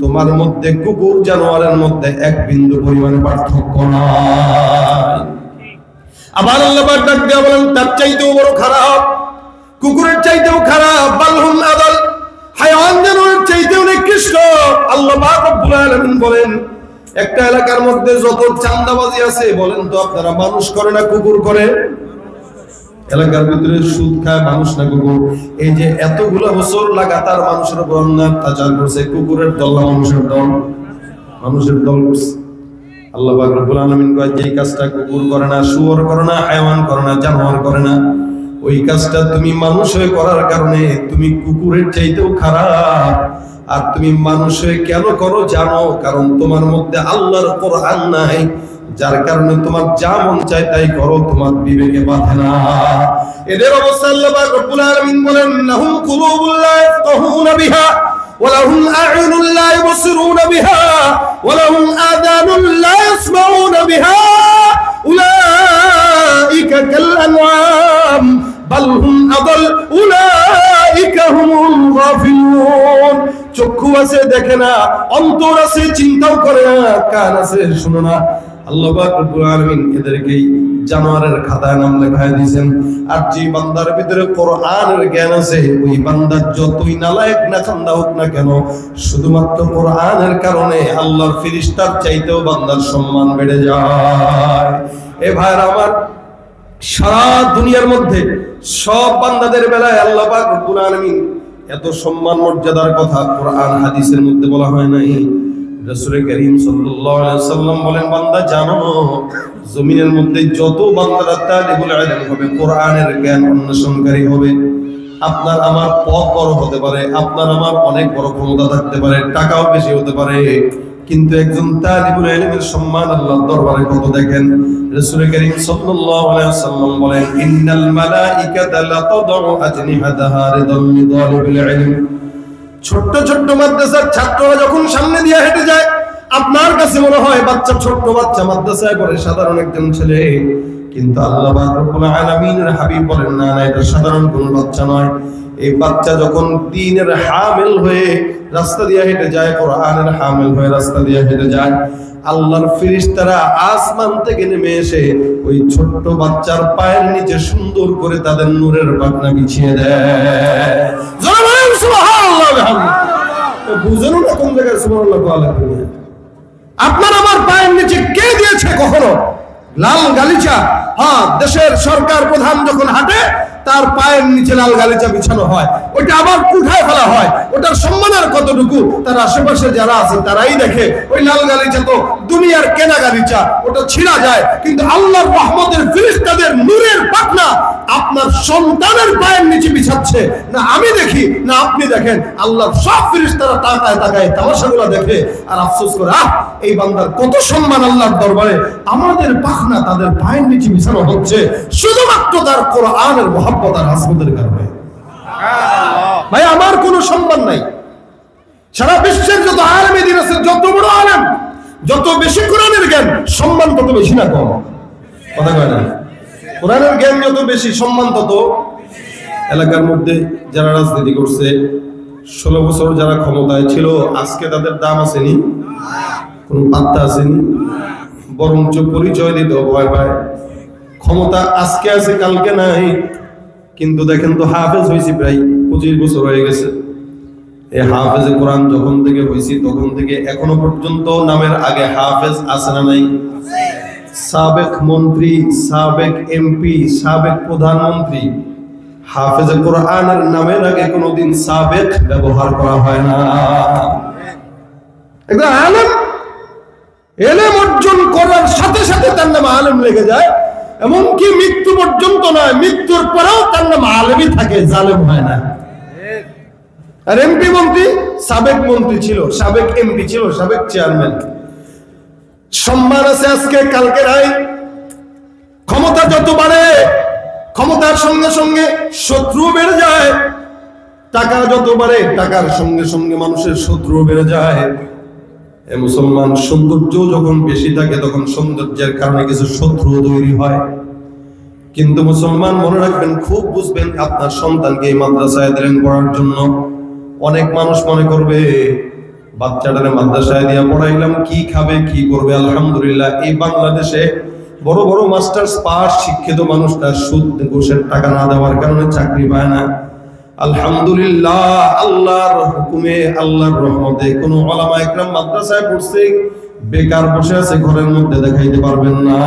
তোমার মধ্যে কুকুর জানোয়ারের মধ্যে এক বিন্দু পরিমাণে পার্থক্য নাই। আবার আল্লাহ পাক ডাক দিয়া বলেন, তার চাইতেও বড় খারাপ, কুকুরের চাইতেও খারাপ, বালহুম আদাল, হায়াওয়ান জানোয়ারের চাইতেও নিকৃষ্ট। আল্লাহ পাক রব্বুল আলামিন বলেন, একটা এলাকার মধ্যে যত চাঁদাবাজি আছে, বলেন তো আপনারা মানুষ করে না কুকুর করে? এলাকার ভিতরে সুদ খায় মানুষ না কুকুর? এই যে এতগুলো বছর লাগাতার মানুষের উপর অত্যাচার করছে, কুকুরের দল না মানুষের দল? মানুষের দল করছে। আল্লাহ পাক রব্বুল আলামিন কয়, যে কাজটা কুকুর করে না, শুয়োর করে না, হায়াওয়ান করে না, জানোয়ার করে না, ওই কাজটা তুমি মানুষ হয়ে করার কারণে তুমি কুকুরের চাইতেও খারাপ। আর তুমি মানুষ হয়ে কেন করো জানো? কারণ তোমার মধ্যে আল্লাহর কোরআন নাই, যার কারণে তোমার যা মন চায় তাই করো, তোমার বিবেকে বাধে না। এদের অবস্থা আল্লাহ পাক রব্বুল আলামিন বলেন, লাহুম কুলুবুল লা ইয়াফকাহুনা বিহা ওয়া লাহুম আ'য়ুনুন লা ইবসিরুনা বিহা ওয়া লাহুম আযানুন লা ইয়াসমাউনা বিহা উলাইকা কাল আনআম বাল হুম আদাল উলাইকা হুমুল গাফিলুন। চক্ষু আছে দেখে না, অন্তর আছে চিন্তাও করে না, কান আছে শুনে না। আল্লাহ পাক রব্বুল আলামিন এদেরকে জানোয়ারের খাতায় নাম লেখায় দিয়েছেন। আর যে বান্দার ভিতরে কোরআনের জ্ঞান আছে, ওই বান্দা যতই নালায়েক না কান্দা হোক না কেন, শুধুমাত্র কোরআনের কারণে আল্লাহর ফেরেশতার চাইতেও বান্দার সম্মান বেড়ে যায়। এ ভাইরা আমার, সারা দুনিয়ার মধ্যে সব বান্দাদের বেলায় আল্লাহ পাক রব্বুল আলামিন এত সম্মান মর্যাদার কথা কোরআন হাদিসের মধ্যে বলা হয় নাই। রাসূল করিম সাল্লাল্লাহু আলাইহি ওয়াসাল্লাম বলেন, বান্দা জানো, জমিনের মধ্যে যত বান্দারা তালিবুল ইলম হবে, কোরআনের জ্ঞান অন্বেষণকারী হবে, আপনার আমার পদ বড় হতে পারে, আপনার আমার অনেক বড় ক্ষমতা থাকতে পারে, টাকাও বেশি হতে পারে, কিন্তু একজন তালিবুল ইলমের সম্মান আল্লাহর দরবারে কত দেখেন। রাসূল করিম সাল্লাল্লাহু আলাইহি ওয়াসাল্লাম বলেন, ইন্নাল মালাইকাতা লাতাদউ আজনিহাতাহা রিদাল লিতালিবিল ইলম। ছোট্ট ছোট্ট মাদ্রাসার ছাত্ররা যখন সামনে দিয়ে হেঁটে যায়, আপনার কাছে মনে হয় বাচ্চা, ছোট্ট বাচ্চা, মাদ্রাসায় পড়ে সাধারণ একজন ছেলে, কিন্তু আল্লাহ পাক রব্বুল আলামিনের হাবিব বলেন, না না, এটা সাধারণ কোনো বাচ্চা নয়। এই বাচ্চা যখন দ্বীনের হামিল হয়ে রাস্তা দিয়ে হেঁটে যায়, কোরআনের হামিল হয়ে রাস্তা দিয়ে হেঁটে যায়, আল্লাহর ফেরেশতারা আসমান থেকে নেমে এসে ওই ছোট্ট বাচ্চার পায়ের নিচে সুন্দর করে তাদের নূরের পাখনা বিছিয়ে দেয়। সুবহানাল্লাহ, বুঝেন না কোন জায়গায় সুবহানাল্লাহ বলা হয়? আপনার আমার পায়ের নিচে কে দিয়েছে কখনো লাল গালিচা? হ্যাঁ, দেশের সরকার প্রধান যখন হাঁটে তার পায়ের নিচে লাল গালিচা বিছানো হয়, ওইটা আবার উঠায় ফেলা হয়। ওটার সম্মানের কতটুকু তার আশেপাশে যারা আছে তারাই দেখে। ওই লাল গালিচা তো দুনিয়ার কেনা গালিচা, ওটা ছিঁড়া যায়, কিন্তু আল্লাহর রহমতের ফেরেশতাদের নূরের পাখনা আপনার সন্তানের পায়ের নিচে বিছাচ্ছে, না আমি দেখি না আপনি দেখেন, আল্লাহর সব ফেরেশতারা তাকায় তাকায় তামাশাগুলো দেখে আর আফসোস করে, এই বান্দার কত সম্মান আল্লাহর দরবারে, আমাদের পাখনা তাদের পায়ের নিচে বিছানো হচ্ছে শুধুমাত্র তার কোরআনের মহব্বত আর আজমতের কারণে। ভাই, আমার কোনো সম্মান নাই। সারা বিশ্বের যত আলেমে দ্বীন আছে, যত বড় আলেম, যত বেশি কোরআনের জ্ঞান, সম্মান তত বেশি না কম? কথা কয় না? কোরআনের জ্ঞান যত বেশি, সম্মান তত। এলাকার মধ্যে যারা রাজনীতি করছে, 16 বছর যারা ক্ষমতায় ছিল, আজকে তাদের দাম আসেনি, কোন পাত্তা আসেনি, বরঞ্চ পরিচয় দিতে ভয় পায়। ক্ষমতা আজকে আছে, কালকে নাই। কিন্তু দেখেন তো, হাফেজ হয়েছি প্রায় 25 বছর হয়ে গেছে। এই হাফেজে কোরআন যখন থেকে হয়েছি তখন থেকে এখনো পর্যন্ত নামের আগে হাফেজ আছে না নাই? সাবেক মন্ত্রী, সাবেক এমপি, সাবেক প্রধানমন্ত্রী, হাফেজে কোরআনের নামের আগে কোনোদিন সাবেক ব্যবহার করা হয় না। একদম আলেম, এলেম অর্জন করার সাথে সাথে তার নাম আলেম লেগে যায়, এমনকি মৃত্যু পর্যন্ত নয়, মৃত্যুর পরেও তার নাম আলেমই থাকে, জালেম হয় না। আর এমপি মন্ত্রী, সাবেক মন্ত্রী ছিল, সাবেক এমপি ছিল, সাবেক চেয়ারম্যান, সম্মান আছে আজকে, কালকে নাই। ক্ষমতা যত বাড়ে, ক্ষমতার সঙ্গে সঙ্গে শত্রু বেড়ে যায়। টাকা যত বাড়ে, টাকার সঙ্গে সঙ্গে মানুষের শত্রু বেড়ে যায়। মুসলমান, সৌন্দর্য যখন বেশি থাকে তখন সৌন্দর্যের কারণে কিছু শত্রু তৈরি হয়। কিন্তু মুসলমান, মনে রাখবেন, খুব বুঝবেন, আপনার সন্তানকে এই মাদ্রাসায় দিলেন পড়ার জন্য, অনেক মানুষ মনে করবে বাচ্চাটারে মাদ্রাসায় দিয়ে পড়াইলাম, কি খাবে কি করবে। আলহামদুলিল্লাহ, এই বাংলাদেশে বড় বড় মাস্টার্স পাস শিক্ষিত মানুষটা সুদ ঘুষের টাকা না দেওয়ার কারণে চাকরি পায় না। আলহামদুলিল্লাহ, আল্লাহর হুকুমে, আল্লাহর রহমতে কোন উলামা ইকরাম মাদ্রাসায় পড়ছে, বেকার বসে আছে ঘরের মধ্যে, দেখাইতে পারবেন না।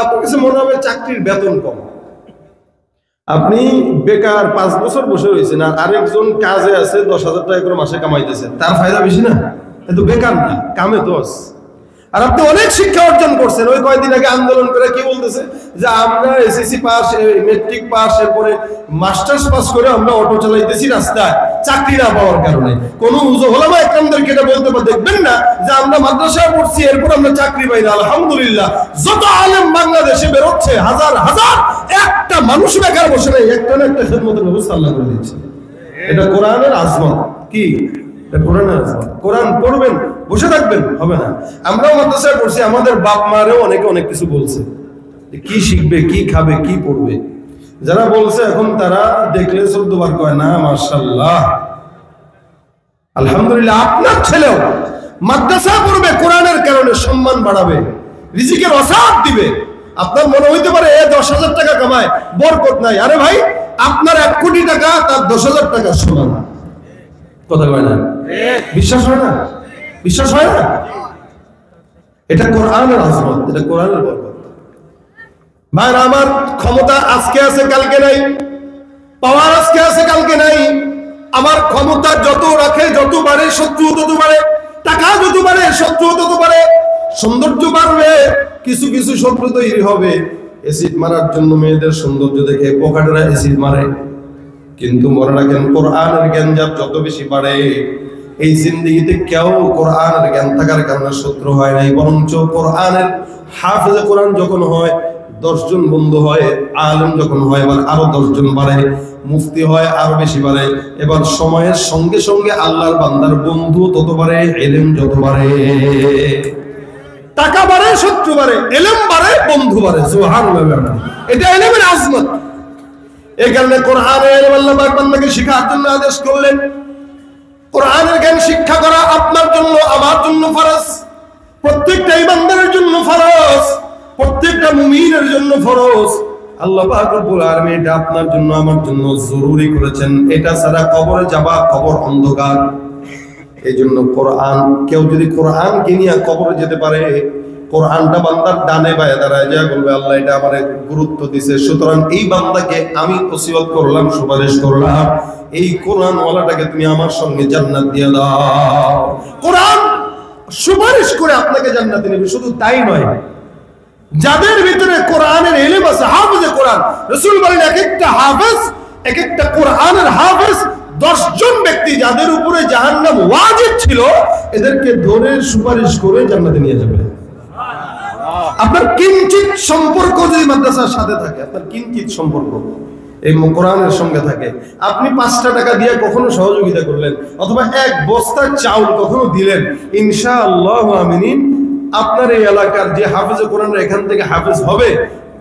আপনার কাছে মনে হবে চাকরির বেতন কম, আপনি বেকার 5 বছর বসে রয়েছেন, আর আরেকজন কাজে আছে 10,000 টাকা করে মাসে কামাইতেছে, তার ফায়দা বেশি না? এত বেকার না, কামে তো। আর আপনি অনেক শিক্ষা অর্জন করছেন। ওই কয়েকদিন আগে আন্দোলন করে কি বলতেছে যে আমরা এসএসসি পাস, মেট্রিক পাস, এরপরে মাস্টার্স পাস করে আমরা অটো চালাইতেছি রাস্তায়, চাকরি না পাওয়ার কারণে। কোন উলামা ইকরামদেরকে এটা বলতে দেখবেন না যে আমরা মাদ্রাসায় পড়ছি এরপর আমরা চাকরি পাই না। আলহামদুলিল্লাহ, যত আলেম বাংলাদেশে বেরোচ্ছে, হাজার হাজার, একটা মানুষ বেকার বসে নেই, একটা না একটা খেদমতের ব্যবস্থা আল্লাহ করে দিচ্ছে। এটা কোরআনের আজমত। কি কোরআন পড়বেন, বসে থাকবেন, হবে না। আমরাও মাদ্রাসায় পড়ছি, আমাদের বাপ মারেও অনেকে অনেক কিছু বলছে, কি শিখবে, কি খাবে, কি পড়বে। যারা বলছে এখন তারা দেখলে 14 বার কয় না মাশাআল্লাহ, আলহামদুলিল্লাহ আপনার ছেলেও মাদ্রাসা পড়বে, কোরআনের কারণে সম্মান বাড়াবে, রিজিকের অসাদ দিবে। আপনার মনে হইতে পারে এ 10,000 টাকা কামায়, বরকত নাই। আরে ভাই, আপনার 1 কোটি টাকা তার 10,000 টাকার সমান। কথা কয় না? বিশ্বাস হয় না? বিশ্বাস হয় না? এটা কোরআনের আজমত, এটা কোরআনের বরকত। ভাইরা আমার, ক্ষমতা আজকে আছে কালকে নাই, পাওয়ার আজকে আছে কালকে নাই। আমার ক্ষমতা যত রাখে, যত বাড়ে শত্রু তত বাড়ে, টাকা যত বাড়ে শত্রু তত বাড়ে, সৌন্দর্য বাড়বে, কিছু কিছু শত্রু তৈরি হবে। এসিড মারার জন্য মেয়েদের সৌন্দর্য দেখে পোকাটেরা এসিড মারে, কিন্তু মনে রাখেন কোরআনের জ্ঞান যার যত বেশি বাড়ে, এই জিন্দেগিতে কেউ কোরআনের জ্ঞান থাকার কারণে শত্রু হয় নাই, বরঞ্চ কোরআনের হাফেজে কোরআন যখন হয় 10 জন বন্ধু হয়, আলেম যখন হয় এবার আরো 10 জন বাড়ে, মুফতি হয় আরো বেশি বাড়ে। এবার সময়ের সঙ্গে সঙ্গে আল্লাহর বান্দার বন্ধু তত বাড়ে, ইলম যত বাড়ে, টাকা বাড়ে শত্রু বাড়ে, ইলম বাড়ে বন্ধু বাড়ে। সুবহানাল্লাহ, এটা ইলমের আজমত। এই কারণে কোরআনের ইলম আল্লাহ পাক বান্দাকে শিখার জন্য আদেশ করলেন। কোরআনের জ্ঞান শিক্ষা করা আপনার জন্য, আমার জন্য ফরজ, প্রত্যেকটা ইমানদারের জন্য ফরজ, প্রত্যেকটা মুমিনের জন্য ফরজ। আল্লাহ পাক রব্বুল আলামিন এটা আপনার জন্য আমার জন্য জরুরি করেছেন। এটা ছাড়া কবরে যাবা, কবর অন্ধকার। এই জন্য কোরআন, কেউ যদি কোরআনকে নিয়ে কবরে যেতে পারে, কোরআনটা বান্দার ডানে বায়ে দাঁড়ায় যায়, বলবে আল্লাহ এটা আমারে গুরুত্ব দিছে, সুতরাং এই বান্দাকে আমি ওসিয়ত করলাম, সুপারিশ করলাম, এই কোরআন ওয়ালাটাকে তুমি আমার সঙ্গে জান্নাত দিয়ে দাও। কোরআন সুপারিশ করে আপনাকে জান্নাতে নেবে। শুধু তাই নয়, যাদের ভিতরে কোরআনের ইলম আছে, হাফেজে কোরআন, রাসূল বলেন এক একটা হাফেজ, এক একটা কোরআনের হাফেজ 10 জন ব্যক্তি যাদের উপরে জাহান্নাম ওয়াজিব ছিল, এদেরকে ধরে সুপারিশ করে জান্নাতে নিয়ে যাবে। আপনার কিঞ্চিত সম্পর্ক যদি মাদ্রাসার সাথে থাকে, আপনার কিঞ্চিত সম্পর্ক এই কোরআনের সঙ্গে থাকে, আপনি 5টা টাকা দিয়ে কখনো সহযোগিতা করলেন, অথবা 1 বস্তা চাউল কখনো দিলেন, ইনশাআল্লাহ আমিন, আপনার এই এলাকার যে হাফেজে কোরআন এখান থেকে হাফেজ হবে,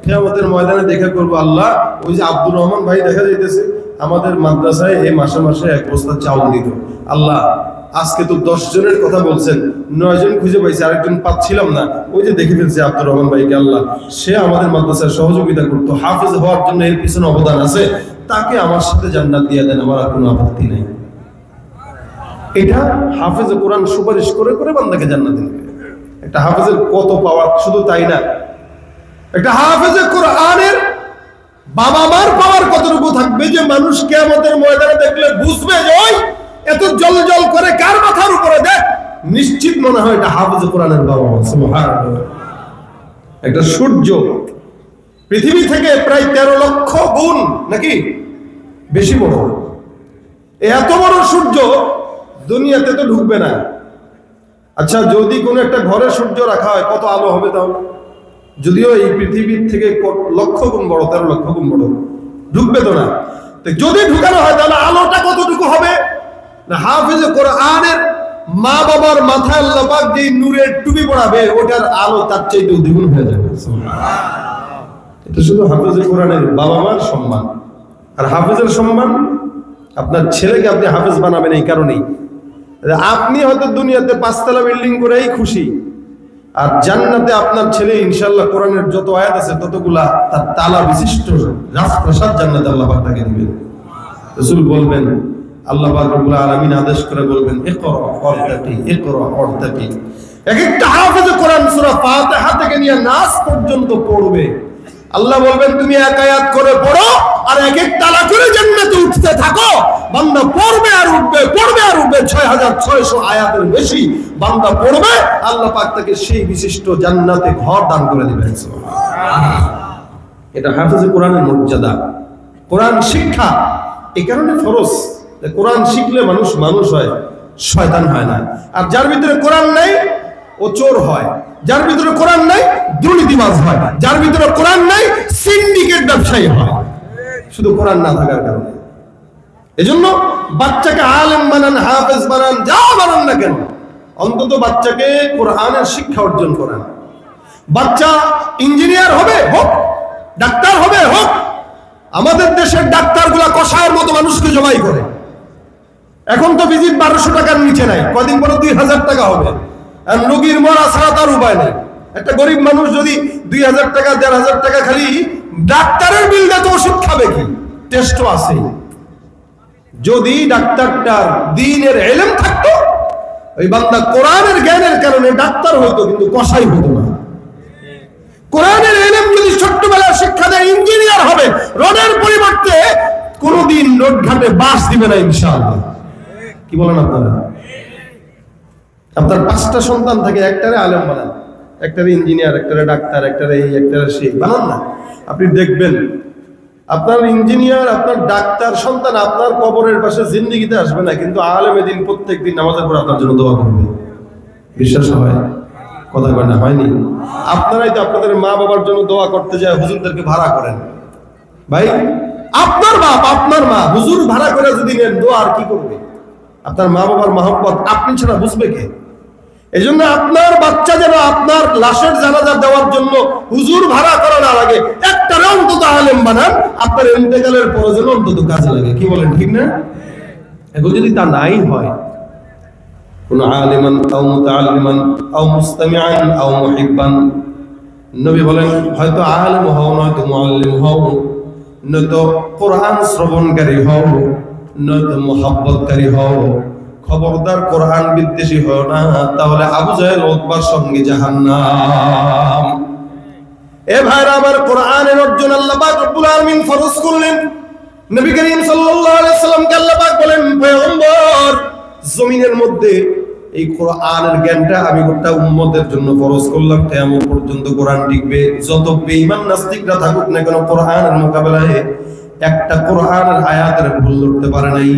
কিয়ামতের ময়দানে দেখা করবো, আল্লাহ ওই যে আব্দুর রহমান ভাই দেখা যাইতেছে আমাদের মাদ্রাসায় এই মাসে মাসে 1 বস্তা চাউল দিত, আল্লাহ আজকে তো 10 জনের কথা বলছেন, 9 জন খুঁজে পাইছি, আরেকজন পাচ্ছিলাম না, ওই যে দেখে ফেলছে আব্দুর রহমান ভাইকে, আল্লাহ সে আমাদের মাদ্রাসায় সহযোগিতা করতো, হাফেজ হওয়ার জন্য এর পিছনে অবদান আছে, তাকে আমার সাথে জান্নাত দিয়ে দেন, আমার আর কোনো আপত্তি নেই। এটা হাফেজে কোরআন সুপারিশ করে করে বান্দাকে জান্নাতে নেবে। একটা হাফেজের কত পাওয়ার! শুধু তাই না, একটা হাফেজে কোরআনের বাবা মার পাওয়ার কতটুকু থাকবে যে মানুষ কিয়ামতের ময়দানে দেখলে বুঝবে যে ওই এত জল করে কার মাথার উপরে দেখ, নিশ্চিত মনে হয় এটা হাফেজে কোরআনের বাবা মা। সুবহানাল্লাহ, একটা সূর্য পৃথিবী থেকে প্রায় 13 লক্ষ গুণ নাকি বেশি বড়। এত বড় সূর্য দুনিয়াতে তো ঢুকবে না। আচ্ছা, যদি কোনো একটা ঘরে সূর্য রাখা হয় কত আলো হবে তাহলে? যদিও এই পৃথিবীর থেকে লক্ষ গুণ বড়, 13 লক্ষ গুণ বড়, ঢুকবে তো না। যদি ঢুকানো হয় তাহলে আলোটা কতটুকু হবে? না, হাফেজে কোরআনের মা বাবার মাথায় আল্লাহ পাক যে নূরের টুপি পরাবে, ওটার আলো তার চাইতে দ্বিগুণ হয়ে যাবে। এটা শুধু হাফেজে কোরআনের বাবা মার সম্মান। আর হাফেজের সম্মান, আপনার ছেলেকে আপনি হাফেজ বানাবেন এই কারণেই, আপনি হয়তো দুনিয়াতে 5 তলা বিল্ডিং করেই খুশি, আর জান্নাতে আপনার ছেলে ইনশাআল্লাহ কোরআনের যত আয়াত আছে ততগুলা তার তালা বিশিষ্ট রাজপ্রাসাদ জান্নাতে আল্লাহ পাক তাকে দিবেন। রাসূল বলবেন, আল্লাহ পাক রব্বুল আলামিন আদেশ করে বলবেন, ইকরা ওয়ারতাকি, ইকরা ওয়ারতাকি। এক একটা হাফেজে কোরআন সূরা ফাতিহা থেকে নিয়ে নাস পর্যন্ত পড়বে, আল্লাহ বলবেন তুমি এক আয়াত করে পড়ো আর এক এক তালা করে জান্নাতে উঠতে থাকো। বান্দা পড়বে আর উঠবে, পড়বে আর উঠবে, 6600 আয়াতের বেশি বান্দা পড়বে, আল্লাহ পাক তাকে সেই বিশিষ্ট জান্নাতে ঘর দান করে দিবেন। এটা হাফেজে কোরআনের মর্যাদা, কোরআন শিক্ষা। এই কারণে ফরজ, কোরআন শিখলে মানুষ মানুষ হয়, শয়তান হয় না। আর যার ভিতরে কোরআন নাই ও চোর হয়, যার ভিতরে কোরআন নাই দুর্নীতিবাজ হয়, যার ভিতরে কোরআন নাই সিন্ডিকেট ব্যবসায়ী হয়, শুধু কোরআন না থাকার কারণে। এজন্য বাচ্চাকে আলেম বানান, হাফেজ বানান, যা বানান না কেন, অন্তত বাচ্চাকে কোরআনের শিক্ষা অর্জন করান। বাচ্চা ইঞ্জিনিয়ার হবে হোক, ডাক্তার হবে হোক। আমাদের দেশের ডাক্তারগুলা কসাইয়ের মতো মানুষকে জবাই করে। এখন তো ভিজিট 1200 টাকার নিচে নাই, কদিন পরে 2000 টাকা হবে। আর রোগীর মরা ছাড়া তার উপায় নেই। একটা গরিব মানুষ যদি 2000 টাকা 1500 টাকা খালি ডাক্তারের বিল দিয়ে তো ওষুধ খাবে কি? টেস্টও আছে। যদি ডাক্তারটার দ্বীনের ইলম থাকতো, ওই বান্দা কোরআনের জ্ঞানের কারণে ডাক্তার হইতো, কিন্তু কসাই হতো না। কোরআনের ইলম যদি ছোট্টবেলায় শিক্ষা দেয়, ইঞ্জিনিয়ার হবে। রোডের পরিবর্তে কোনদিন রোড ঘাটে বাস দিবে না ইনশাআল্লাহ। কি বলেন আপনারা? আপনার 5টা সন্তান থাকে, একটারে আলেম বানান, একটারে ইঞ্জিনিয়ার, একটারে ডাক্তার, একটারে এই, একটারে সেই, বানান না? আপনি দেখবেন আপনার ইঞ্জিনিয়ার, আপনার ডাক্তার সন্তান আপনার কবরের পাশে জিন্দেগিতে আসবে না, কিন্তু আলেমে দিন প্রত্যেকদিন নামাজের পর আপনার জন্য দোয়া করবে। বিশ্বাস হয়? কথা কয় না? হয়নি? আপনারাই তো আপনাদের মা বাবার জন্য দোয়া করতে যায় হুজুরদেরকে ভাড়া করেন। ভাই, আপনার বাপ আপনার মা হুজুর ভাড়া করে যদি নেন, দোয়া আর কি করবে? আপনার মা বাবার মহব্বত আপনি ছাড়া বুঝবে কে? এই জন্য আপনার বাচ্চা যেন আপনার লাশের জানাজা দেওয়ার জন্য হুজুর ভাড়া করা না লাগে, একটা অন্তত আলেম বানান, আপনার ইন্তেকালের পরে যেন অন্তত কাজে লাগে। কি বলেন, ঠিক না? এখন যদি তা নাই হয়, কোন আলিমান আও মুতাআল্লিমান আও মুস্তামিআন আও মুহিব্বান, নবী বলেন হয়তো আলেম হও, নয়তো মুআল্লিম হও, নয়তো কোরআন শ্রবণকারী হও, নয়তো মুহাব্বতকারী হও, খবরদার কোরআন বিদ্বেষী হও না, তাহলে আবু জাহেল উতবার সঙ্গে জাহান্নাম। এ ভাইরা আমার, কোরআনের অর্জন আল্লাহ পাক রব্বুল আলামিন ফরজ করলেন। নবী করিম সাল্লাল্লাহু আলাইহি সাল্লামকে আল্লাহ পাক বলেন, পয়গম্বর, জমিনের মধ্যে এই কোরআনের জ্ঞানটা আমি গোটা উম্মতের জন্য ফরজ করলাম। কিয়ামত পর্যন্ত কোরআন টিকবে। যত বেঈমান নাস্তিকরা থাকুক না কেন, কোরআনের মোকাবেলায় একটা কোরআনের আয়াতের ভুল ধরতে পারে নাই।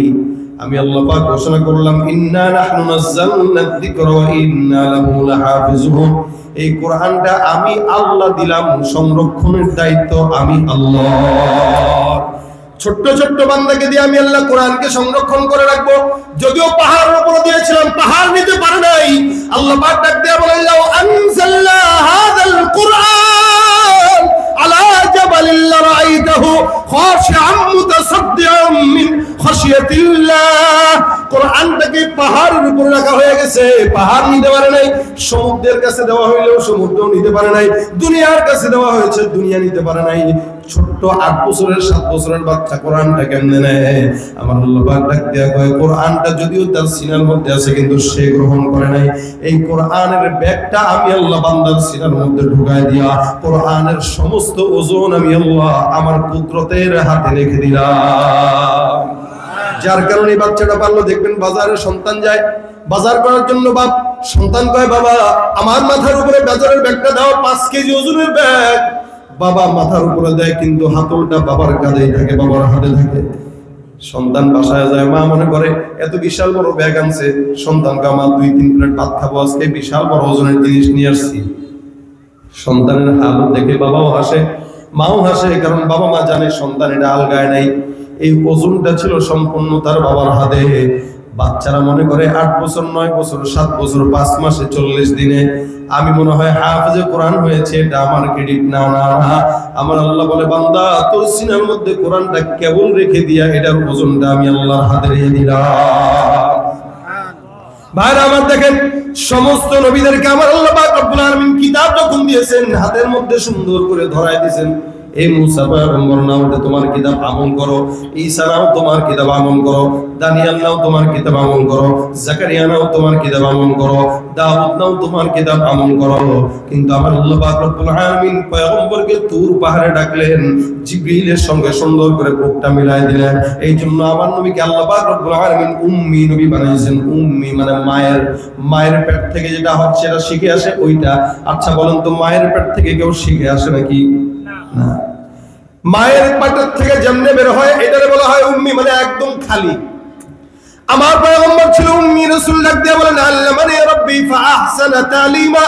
আমি আল্লাহ পাক ঘোষণা করলাম, ইন্না নাহনু নাযালনা যিকরা ওয়া ইন্না লাহু লাহাফিজুন। এই কোরআনটা আমি আল্লাহ দিলাম, সংরক্ষণের দায়িত্ব আমি আল্লাহ। ছোট্ট ছোট্ট বান্দাকে দিয়ে আমি আল্লাহ কোরআনকে সংরক্ষণ করে রাখবো। যদিও পাহাড়ের উপর দিয়েছিলাম, পাহাড় নিতে পারে নাই। আল্লাহ পাক ডাক দিয়ে বলেন, লাউ আনজালনা হাযাল কুরআন আলা জাবালিন লারাআইতাহু খাশিআম মুতাসাদ্দিআম মিন খাশিয়াতিল্লাহ। কোরআনটাকে পাহাড়ের উপর রাখা হয়ে গেছে, পাহাড় নিতে পারে নাই। সমুদ্রের কাছে দেওয়া হইলেও সমুদ্রও নিতে পারে নাই। দুনিয়ার কাছে দেওয়া হয়েছে, দুনিয়া নিতে পারে নাই। ছোট্ট 8 বছরের 7 বছরের বাচ্চা কোরআনটা কেমনে নেয়? আমার আল্লাহ পাক ডাক দিয়া কয়, কোরআনটা যদিও তার সিনার মধ্যে আছে, কিন্তু সে গ্রহণ করে নাই। এই কোরআনের ব্যাগটা আমি আল্লাহ বান্দার সিনার মধ্যে ঢুকায় দিয়া কোরআনের সমস্ত ওজন আমি আল্লাহ আমার কুদরতের হাতে রেখে দিলাম। যার কারণে বাচ্চাটা পারলো। দেখবেন বাজারে সন্তান যায় বাজার করার জন্য, বাপ সন্তান কয়, বাবা আমার মাথার উপরে বাজারের ব্যাগটা দাও, 5 কেজি ওজনের ব্যাগ। বাবা মাথার উপরে দেয়, কিন্তু হাতলটা বাবার কাঁধেই থাকে, বাবার হাতে থাকে। সন্তান বাসায় যায়, মা মনে করে এত বিশাল বড় ব্যাগ আনছে, সন্তানকে আমার 2-3 প্লেট ভাত খাবো, আজকে বিশাল বড় ওজনের জিনিস নিয়ে আসছি। সন্তানের হালত দেখে বাবাও হাসে, মাও হাসে, কারণ বাবা মা জানে সন্তান এটা আলগায় নাই। এই ওজনটা ছিল সম্পূর্ণ তার বাবার হাতে। বাচ্চারা মনে করে 8 বছর 9 বছর 7 বছর 5 মাসে 40 দিনে আমি মনে হয় হাফেজে কোরআন হয়েছে, এটা আমার ক্রেডিট না। না, আমার আল্লাহ বলে, বান্দা তোর সিনার মধ্যে কোরআনটা কেবল রেখে দিয়া এটার ওজনটা আমি আল্লাহর হাতে রেখে দিলাম। ভাইরা আমার, দেখেন সমস্ত নবীদেরকে আমার আল্লাহ পাক রব্বুল আলামিন কিতাব যখন দিয়েছেন, হাতের মধ্যে সুন্দর করে ধরায় দিয়েছেন। এই মুসা পয়গম্বর নাও তোমার কিতাব আমল করো, ঈসা নাও তোমার কিতাব আমল করো, দানিয়েল নাও তোমার কিতাব আমল করো, জাকারিয়া নাও তোমার কিতাব আমল করো, দাউদ নাও তোমার কিতাব আমল করো। কিন্তু আমার আল্লাহ পাক রব্বুল আলামিন পয়গম্বরকে তুর পাহাড়ে ডাকলেন, জিবরিলের সঙ্গে সুন্দর করে বুকটা মিলাই দিলেন। এই জন্য আমার নবীকে আল্লাহ পাক রব্বুল আলামিন উম্মি নবী বানাইছেন। উম্মি মানে মায়ের পেট থেকে যেটা হচ্ছে এটা শিখে আসে ওইটা। আচ্ছা বলেন তো, মায়ের পেট থেকে কেউ শিখে আসে নাকি? না। মায়ের পেটের থেকে যেমনে বের হয় এটারে বলা হয় উম্মি, মানে একদম খালি। আমার পয়গম্বর ছিল উম্মি। রাসূল ডাক দিয়ে বলেন, আল্লামানি রাব্বি ফাআহসানা তালিমা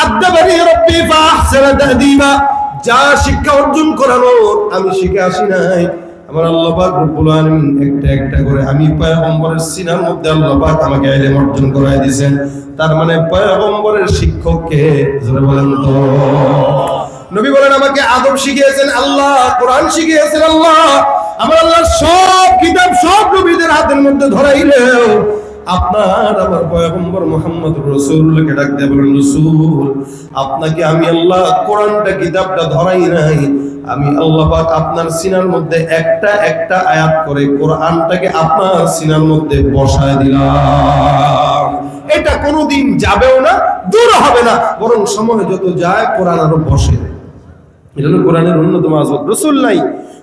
আদাবানি রাব্বি ফাআহসানা তাদিবা। যা শিক্ষা অর্জন করানোর আমি শিখে আসি নাই। আমার আল্লাহ পাক রব্বুল আলামিন একটা একটা করে আমি পয়গম্বরের সিনার মধ্যে আল্লাহ পাক আমাকে ইলম অর্জন করায় দিয়েছেন। তার মানে পয়গম্বরের শিক্ষক কে? জোরে বলেন তো। নবী বলেন, আমাকে আদব শিখিয়েছেন আল্লাহ, কোরআন শিখিয়েছেন আল্লাহ। আমার আল্লাহ সব কিতাব সব নবীদের হাতের মধ্যে ধরাইলেও আপনার আমার পয়গম্বর মুহাম্মদুর রাসূলুল্লাহকে ডাক দিয়ে বলেন, রাসূল আপনাকে আমি আল্লাহ কোরআনটা কিতাবটা ধরাই নাই, আমি আল্লাহ পাক আপনার সিনার মধ্যে একটা একটা আয়াত করে কোরআনটাকে আপনার সিনার মধ্যে বসায় দিলাম। এটা কোনোদিন যাবেও না, দূর হবে না, বরং সময় যত যায় কোরআন আরো বসে। এটা হলো কোরআনের অন্যতম আযমত। রাসূল নাই,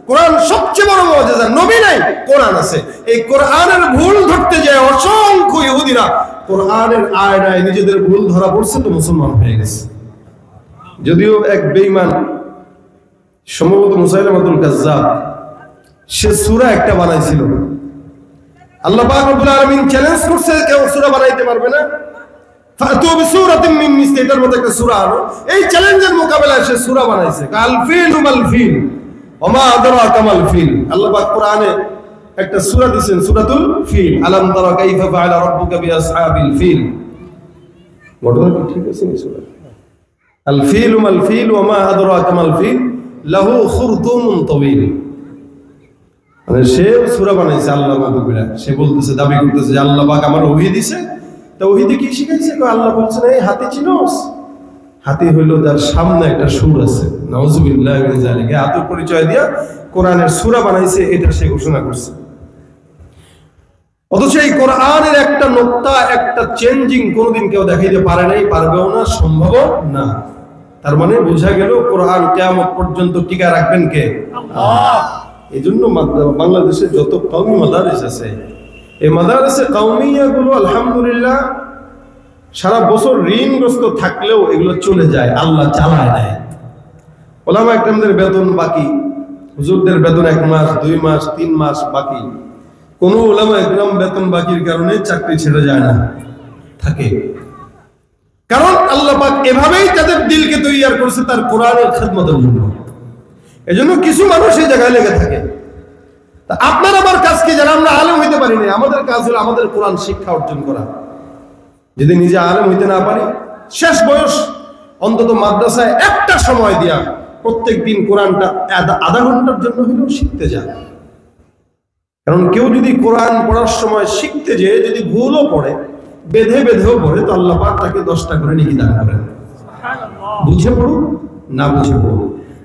কোরআন সবচেয়ে বড় মুআজিজা, নবী নাই, কোরআন আছে। এই কোরআনের ভুল ধরতে যায় অসংখ্য ইহুদিরা কোরআনের আয়নায় নিজেদের ভুল ধরা পড়ছে, তো মুসলমান হয়ে গেছে। যদিও এক বেঈমান সম্ভবত মুসাইলামাতুল কাজ্জাব, সে সূরা একটা বানাইছিল। আল্লাহ পাক রব্বুল আলামিন চ্যালেঞ্জ করছে, কেউ সূরা বানাইতে পারবে না, ফাতু বিসূরাতিন মিন মিসলি, এটার মতো একটা সূরা আনো। এই চ্যালেঞ্জের মোকাবেলায় সে সূরা বানাইছে, কাল ফিল মাল ফিল ওমা আদরাকা মাল ফিল। আল্লাহ পাক কোরআনে একটা সূরা দিবেন, সূরাতুল ফিল, আলাম তারা কাইফা ফাআলা রাব্বুকা বিআসহাবিল ফিল। ঘটনা কি ঠিক আছে? সূরা আল ফিল মাল ফিল ওমা আদরাকা মাল ফিল লাহু খুরতুমুন তাওয়িল। মানে সে সূরা বানাইছে আল্লাহ মাদুবিরা, সে বলতেছে, দাবি করতেছে যে আল্লাহ পাক আমার ওহী দিছে। তো ওহীতে কি শিখাইছে? আল্লাহ বলছেন এই হাতি চিনোস? হাতি হইল তার সামনে একটা সুর আছে, নাউযুবিল্লাহ মিন যালিকা। হাতের পরিচয় দিয়া কোরআনের সূরা বানাইছে, এটা সে ঘোষণা করছে। অথচ এই কোরআনের একটা নোক্তা, একটা চেঞ্জিং কোনোদিন কেউ দেখাইতে পারে নাই, পারবেও না, সম্ভব না। তার মানে বোঝা গেল কোরআন কিয়ামত পর্যন্ত টিকা রাখবেন কে? আল্লাহ। এই জন্য বাংলাদেশে যত কওমি মাদারিস আছে, এই মাদারিসে কওমিয়া গুলো আলহামদুলিল্লাহ সারা বছর ঋণগ্রস্ত থাকলেও এগুলো চলে যায়, আল্লাহ চালায় দেয়। ওলামা ইকরামদের বেতন বাকি, হুজুরদের বেতন 1 মাস 2 মাস 3 মাস বাকি। কোন ওলামা ইকরাম বেতন বাকির কারণে চাকরি ছেড়ে যায় না, থাকে। কারণ আল্লাহ পাক এভাবেই তাদের দিলকে তৈরি করেছে তার কোরআনের খেদমতের জন্য। এজন্য কিছু মানুষ এই জায়গায় লেগে থাকে। তা আপনার আমার কাজ কি? যারা আমরা আলেম হইতে পারি না, আমাদের কাজ হলো আমাদের কোরআন শিক্ষা অর্জন করা। যদি নিজে আলেম হইতে না পারি, শেষ বয়স অন্তত মাদ্রাসায় একটা সময় দিয়া প্রত্যেক দিন কোরআনটা আধা ঘন্টার জন্য হলেও শিখতে যায়। কারণ কেউ যদি কোরআন পড়ার সময় শিখতে যেয়ে যদি ভুলও পড়ে, বেঁধেও পড়ে, তো আল্লাহ পাক তাকে 10টা করে নেকি দান করেন। বুঝে পড়ুক না বুঝে পড়ুক,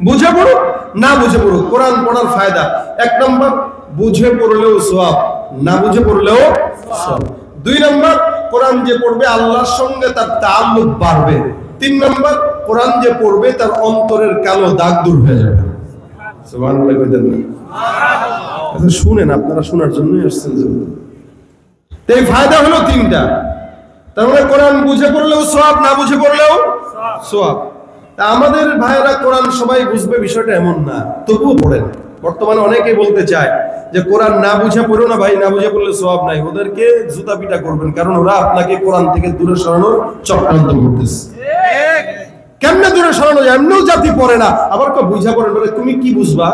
বুঝে পড়ুক না বুঝে পড়ুক, কোরআন পড়ার ফায়দা 1 নম্বর বুঝে পড়লেও সওয়াব, না বুঝে পড়লেও সওয়াব। 2 নম্বর কোরআন যে পড়বে আল্লাহর সঙ্গে তার তাআল্লুক বাড়বে। 3 নম্বর কোরআন যে পড়বে তার অন্তরের কালো দাগ দূর হয়ে যাবে। সুবহানাল্লাহ কইতেন না? আচ্ছা শুনেন, আপনারা শোনার জন্যই আসছেন। তো এই ফায়দা হলো 3টা। তার মানে কোরআন বুঝে পড়লেও সওয়াব, না বুঝে পড়লেও সওয়াব। তা আমাদের ভাইয়েরা কোরআন সবাই বুঝবে বিষয়টা এমন না, তবুও পড়েন। বর্তমানে অনেকেই বলতে চায় যে কোরআন না বুঝে পড়ো না ভাই, না বুঝে পড়লে সওয়াব নাই। ওদেরকে জুতা পিটা করবেন, কারণ ওরা আপনাকে কোরআন থেকে দূরে সরানোর চক্রান্ত করতেছে। কেমনে দূরে সরানো যায়? এমনিও জাতি পড়ে না, আবার কেউ বুঝা পড়েন, বলে তুমি কি বুঝবা?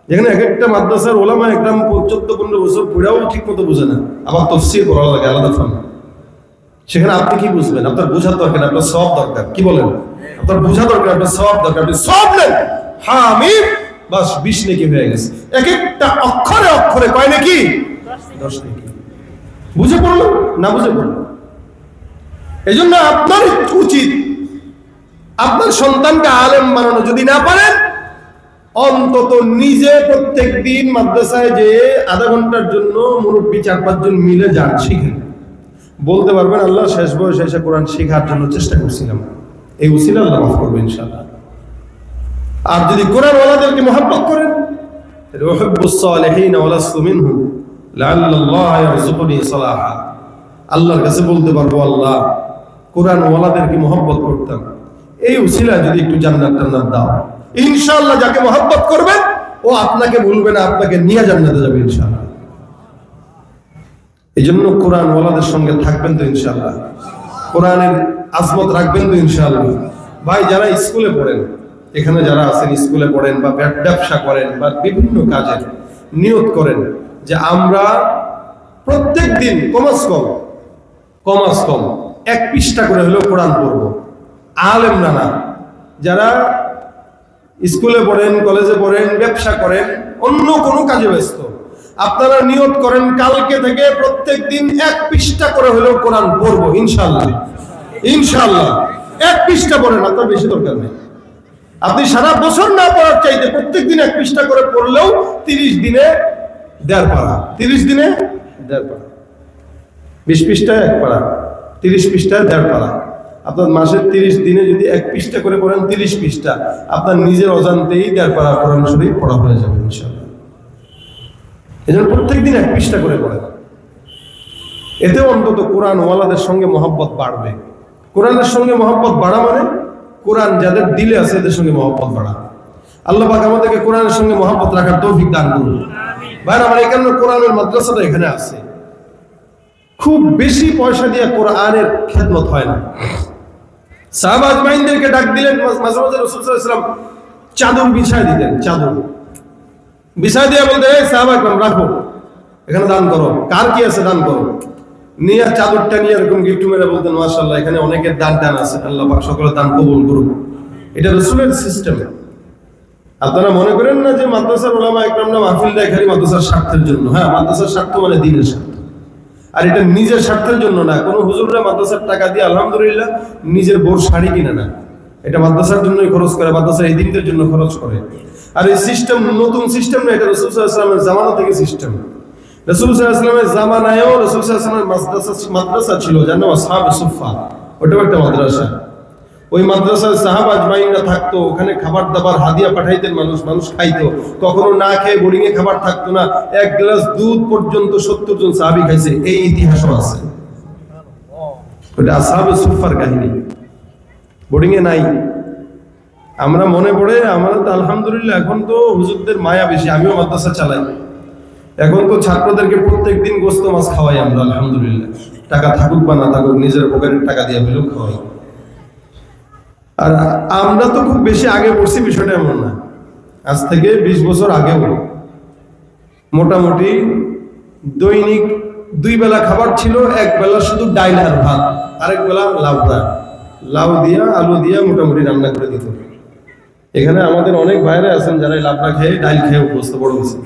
যেখানে এক একটা মাদ্রাসার ওলামা একদম 14-15 বছর পড়াও ঠিক মতো বুঝে না, আবার তাফসীর পড়া লাগে আলাদা ফান। সেখানে আপনি কি বুঝবেন? আপনার বোঝার দরকার, আপনার সওয়াব দরকার। কি বলেন? আপনার বোঝা দরকার, আপনার সওয়াব দরকার। আপনি সওয়াব নেন, হামিম, বাস 20 নেকি হয়ে গেছে। এক একটা অক্ষরে অক্ষরে কয় নেকি? 10 নেকি। বুঝে পড়লো না বুঝে পড়লো। এই জন্য আপনার উচিত আপনার সন্তানকে আলেম বানানো। যদি না পারেন, অন্তত নিজে প্রত্যেক দিন মাদ্রাসায় যেয়ে আধা ঘন্টার জন্য মুরব্বী 4-5 জন মিলে যান, শিখেন। বলতে পারবেন আল্লাহ শেষ বয়সে এসে কোরআন শেখার জন্য চেষ্টা করছিলাম, এই উসিলা আল্লাহ মাফ করবে ইনশাআল্লাহ। আর যদি কোরআন ওয়ালাদেরকে মহব্বত করেন, রুহিব্বুস সালিহিন ওয়া লাস্তু মিনহুম লাআল্লাল্লাহ ইয়ারযুকুনি সালাহা, আল্লাহর কাছে বলতে পারবো আল্লাহ কোরআন ওয়ালাদেরকে মহব্বত করতাম, এই উসিলা যদি একটু জান্নাত দাও, ইনশাআল্লাহ যাকে মহব্বত করবেন ও আপনাকে ভুলবে না, আপনাকে নিয়ে জান্নাতে যাবে ইনশাআল্লাহ। এই জন্য কোরআন ওয়ালাদের সঙ্গে থাকবেন তো ইনশাআল্লাহ, কোরআনের আজমত রাখবেন তো ইনশাআল্লাহ। ভাই যারা স্কুলে পড়েন, এখানে যারা আছেন স্কুলে পড়েন বা ব্যবসা করেন বা বিভিন্ন কাজে নিয়ত করেন যে আমরা প্রত্যেক দিন কমাস কম 1 পৃষ্ঠা করে হলেও কোরআন পড়বো। আলেম না, যারা স্কুলে পড়েন, কলেজে পড়েন, ব্যবসা করেন, অন্য কোনো কাজে ব্যস্ত, আপনারা নিয়ত করেন কালকে থেকে প্রত্যেক দিন 1 পৃষ্ঠা করে হলেও কোরআন পড়বো ইনশাআল্লাহ। ইনশাআল্লাহ 1 পৃষ্ঠা পড়েন, আপনার বেশি দরকার নেই। আপনি সারা বছর না পড়ার চাইতে প্রত্যেক দিন 1 পৃষ্ঠা করে পড়লেও 30 দিনে 1.5 পারা, 30 দিনে 1.5 পারা, 20 পৃষ্ঠায় 1 পারা, 30 পৃষ্ঠায় 1.5 পারা। আপনার মাসের 30 দিনে যদি 1 পৃষ্ঠা করে পড়েন 30 পৃষ্ঠা, আপনার নিজের অজান্তেই 1.5 পারা কোরআন শরীফ পড়া হয়ে যাবে ইনশাআল্লাহ। এজন্য প্রত্যেক দিন 1 পৃষ্ঠা করে পড়েন, এতে অন্তত কোরআন ওয়ালাদের সঙ্গে মহব্বত বাড়বে। কোরআনের সঙ্গে মহব্বত বাড়া মানে কোরআন যাদের দিলে আছে এদের সঙ্গে মহব্বত বাড়া। আল্লাহ পাক আমাদেরকে কোরআনের সঙ্গে মহব্বত রাখার তৌফিক দান করুন। ভাইরা আমার, এখানে কোরআনের মাদ্রাসাটা এখানে আছে, খুব বেশি পয়সা দিয়ে কোরআনের খেদমত হয় না। সাহাবা আজমাইনদেরকে ডাক দিলেন, মাঝে মাঝে রাসূল সাল্লাল্লাহু আলাইহি ওয়াসাল্লাম চাদর বিছায় দিতেন, চাদর বিছায় দিয়ে বলতেন, এই সাহাবা একরাম রাখো, এখানে দান করো, কার কি আছে দান করো। নিয়ে চাদরটা নিয়ে এরকম গিফট মেরে বলতেন, মাশাআল্লাহ এখানে অনেকের দান টান আছে, আল্লাহ পাক সকলের দান কবুল করুন। এটা রাসূলের সিস্টেম। আপনারা মনে করেন না যে মাদ্রাসার উলামা একরামরা মাহফিল দেয় খালি মাদ্রাসার স্বার্থের জন্য। হ্যাঁ, মাদ্রাসার স্বার্থ মানে দ্বীনের স্বার্থ, আর এটা নিজের স্বার্থের জন্য না। কোনো হুজুররা মাদ্রাসার টাকা দিয়ে আলহামদুলিল্লাহ নিজের বোর শাড়ি কিনে না, এটা মাদ্রাসার জন্যই খরচ করে, মাদ্রাসার এই দিনদের জন্য খরচ করে। আর এই সিস্টেম নতুন সিস্টেম না, এটা রাসূল সাল্লাল্লাহু আলাইহি ওয়াসাল্লামের জামানা থেকে সিস্টেম। রাসূল সাল্লাল্লাহু আলাইহি ওয়াসাল্লামের জামানায়ও রাসূল সাল্লাল্লাহু আলাইহি ওয়াসাল্লামের মাদ্রাসা ছিল, জানো আসহাবে সুফফা, ওটাও একটা মাদ্রাসা। ওই মাদ্রাসায় সাহাবা আজমাইনরা থাকতো, ওখানে খাবার দাবার হাদিয়া পাঠাইতেন, মানুষ খাইতো। কখনো না খেয়ে বোর্ডিং এ খাবার থাকতো না, 1 গ্লাস দুধ পর্যন্ত 70 জন সাহাবী খাইছে, এই ইতিহাসও আছে। ওটা আসহাবে সুফফার কাহিনী, বোর্ডিং এ নাই। আমরা মনে পড়ে, আমরা তো আলহামদুলিল্লাহ এখন তো হুজুরদের মায়া বেশি, আমিও মাদ্রাসা চালাই। এখন তো ছাত্রদেরকে প্রত্যেক দিন গোস্ত মাছ খাওয়াই আমরা আলহামদুলিল্লাহ, টাকা থাকুক বা না থাকুক নিজের পকেটের টাকা দিয়ে হলেও খাওয়াই। আর আমরা তো খুব বেশি আগে পড়ছি বিষয়টা এমন না, আজ থেকে 20 বছর আগেও মোটামুটি দৈনিক 2 বেলা খাবার ছিল, 1 বেলা শুধু ডাইল আর ভাত, আরেক বেলা লাউ দিয়া আলু দিয়া মোটামুটি রান্না করে দিত। এখানে আমাদের অনেক বাইরে আছেন যারা লাবড়া খেয়ে ডাইল খেয়ে অভ্যস্ত, বড় হয়েছে,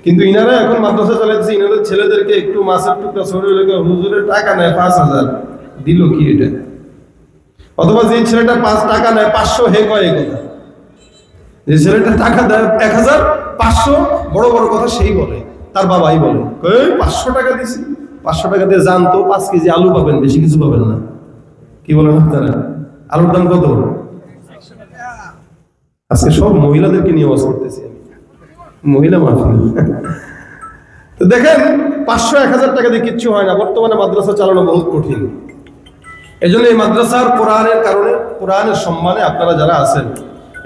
কিন্তু ইনারা এখন মাদ্রাসা চালাইছে, ইনাদের ছেলেদেরকে একটু মাছের টুকরা ছড়ে লেগে হুজুরের টাকা নেয় 5000, দিল কি এটা? অথবা যে ছেলেটা 5 টাকা নেয় 500, হে কয় এই কথা। যে ছেলেটা টাকা দেয় 1000, 500 বড় বড় কথা সেই বলে, তার বাবাই বলে, এই 500 টাকা দিছি, 500 টাকা দিয়ে জানতো 5 কেজি আলু পাবেন, বেশি কিছু পাবেন না। কি বলেন আপনারা? আলুর দাম কত? আজকে সব মহিলাদেরকে নিয়ে ওয়াজ করতেছি, মহিলা মাহফিল। তো দেখেন 500-1000 টাকা দিয়ে কিচ্ছু হয় না। বর্তমানে মাদ্রাসা চালানো বহুত কঠিন। এজন্য এই মাদ্রাসার কোরআনের কারণে, কোরআনের সম্মানে আপনারা যারা আছেন,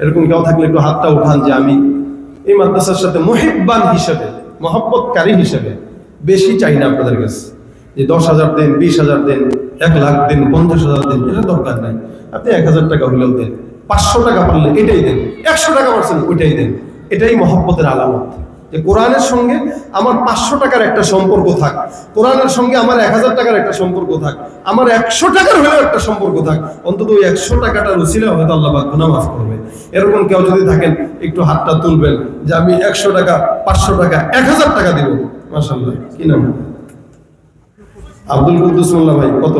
এরকম কেউ থাকলে একটু হাতটা উঠান যে আমি এই মাদ্রাসার সাথে মুহিব্বান হিসেবে, মহব্বতকারী হিসেবে বেশি চাই না আপনাদের কাছে যে 10,000 দেন, 20,000 দেন, 1 লাখ দেন, 50,000 দেন, এটা দরকার নাই। আপনি 1000 টাকা হলেও দেন, 500 টাকা পারলে এটাই দেন, 100 টাকা পারছেন ওইটাই দেন। এটাই মহব্বতের আলামত যে কোরআনের সঙ্গে আমার 500 টাকার একটা সম্পর্ক থাক, কোরআনের সঙ্গে আমার 1000 টাকার একটা সম্পর্ক থাক, আমার 100 টাকার হলেও একটা সম্পর্ক থাক। অন্তত ওই 100 টাকাটার উসিলা হয়তো আল্লাহ পাক গুনাহ মাফ করবে। এরকম কেউ যদি থাকেন একটু হাতটা তুলবেন যে আমি 100 টাকা, 500 টাকা, 1000 টাকা দিব। মাশাআল্লাহ, কি নাম? আব্দুল কুদ্দুস মোল্লা ভাই, কত?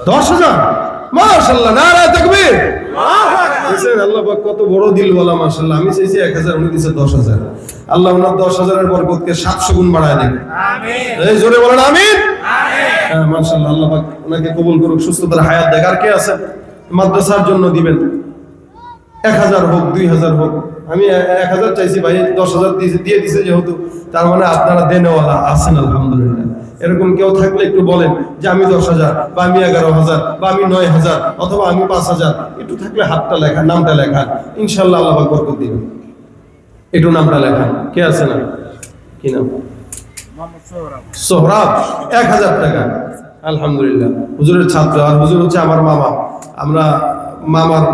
10,000। মাশাআল্লাহ, নারা তাকবীর। আল্লাহ পাক কত বড় দিলওয়ালা, মাশাআল্লাহ। আমি চাইছি 1000, উনি দিয়েছে 10,000। আল্লাহ ওনার 10,000 এর বরকতকে 700 গুণ বাড়ায় দেন। আমিন। এই জোরে বলেন আমিন। হ্যাঁ, মাশাআল্লাহ, আল্লাহ পাক ওনাকে কবুল করুক, সুস্থতার হায়াত দেখ। আর কে আছে মাদ্রাসার জন্য দিবেন? 1000 হোক, 2000 হোক। আমি 1000 চাইছি ভাই, 10,000 দিয়ে দিছে যেহেতু, তার মানে আপনারা দেনেওয়ালা আছেন আলহামদুলিল্লাহ। এরকম কেউ থাকলে একটু বলেন যে আমি 10,000 বা আমি 11,000 বা আমি 9,000 অথবা আমি 5,000, একটু থাকলে হাতটা লেখা, নামটা লেখা, ইনশাআল্লাহ আল্লাহ পাক বরকত দিবেন। একটু নামটা লেখা, কে আছে না? কি নাম? সোহরাব। 1000 টাকা, আলহামদুলিল্লাহ। হুজুরের ছাত্র, আর হুজুর হচ্ছে আমার মামা। আমরা মামার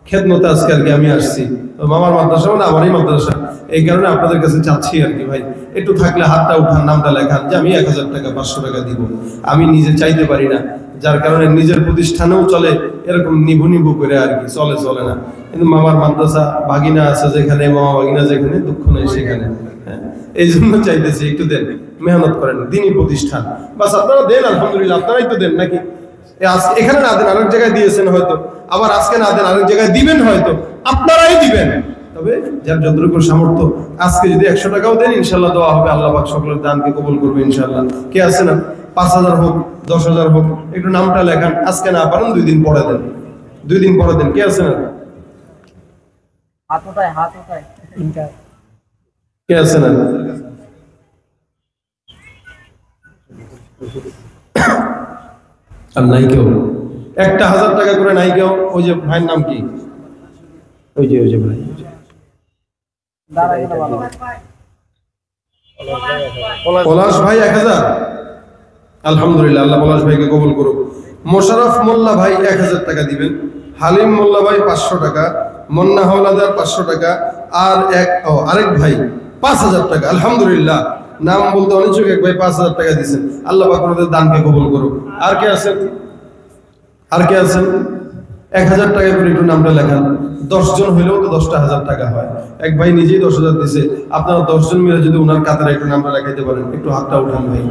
খেদমতে আজকে আর কি আমি আসছি। মামার মাদ্রাসা মানে আমারই মাদ্রাসা, এই কারণে আপনাদের কাছে চাচ্ছি আর কি ভাই, একটু থাকলে হাতটা উঠান, নামটা লেখান যে আমি 1000 টাকা, 500 টাকা দিব। আমি নিজে চাইতে পারি না, যার কারণে নিজের প্রতিষ্ঠানেও চলে এরকম নিভু নিভু করে আর কি, চলে না। কিন্তু মামার মাদ্রাসা ভাগিনা আছে যেখানে, মামা ভাগিনা যেখানে, দুঃখ নেই সেখানে। এই জন্য চাইতেছি একটু দেন, মেহনত করেন, দিনই প্রতিষ্ঠান। বাস আপনারা দেন, আলহামদুলিল্লাহ, আপনারাই তো দেন নাকি? এখানে না দেন, আরেক জায়গায় দিয়েছেন হয়তো, আবার আজকে না দেন, আরেক জায়গায় দিবেন হয়তো, আপনারাই দিবেন। তবে যার যতটুকু সামর্থ্য, আজকে যদি 100 টাকাও দেন, ইনশাল্লাহ দোয়া হবে, আল্লাহ পাক সকলের দানকে কবুল করবে ইনশাল্লাহ। কে আছে না? 5000 হোক, 10,000 হোক, একটু নামটা লেখান। আজকে না পারেন 2 দিন পরে দেন, 2 দিন পরে দেন। কে আছে না? হাত উঠায় কে আছে না? আর নাই কেউ? একটা 1000 টাকা করে নাই কেউ? ওই যে ভাইয়ের নাম কি? ওই যে ভাই পলাশ ভাই 1000। আলহামদুলিল্লাহ, আল্লাহ পলাশ ভাইকে কবুল করুক। মোশাররফ মোল্লা ভাই 1000 টাকা দিবেন। হালিম মোল্লা ভাই 500 টাকা। মন্না হাওলাদার 500 টাকা। আর আরেক ভাই 5000 টাকা। আলহামদুলিল্লাহ, নাম বলতে অনিচ্ছুক এক ভাই 5000 টাকা দিয়েছেন। আল্লাহ পাক ওনাদের দানকে কবুল করুক। আর কে আছেন? 1000 টাকা করে একটু নামটা লেখান। 10 জন হইলেও তো 10টা 1000 টাকা হয়। এক ভাই নিজেই 10,000 দিয়েছে। আপনারা 10 জন মিলে যদি ওনার কাতারে একটু নামটা লেখাইতে পারেন, একটু হাতটা উঠান ভাই।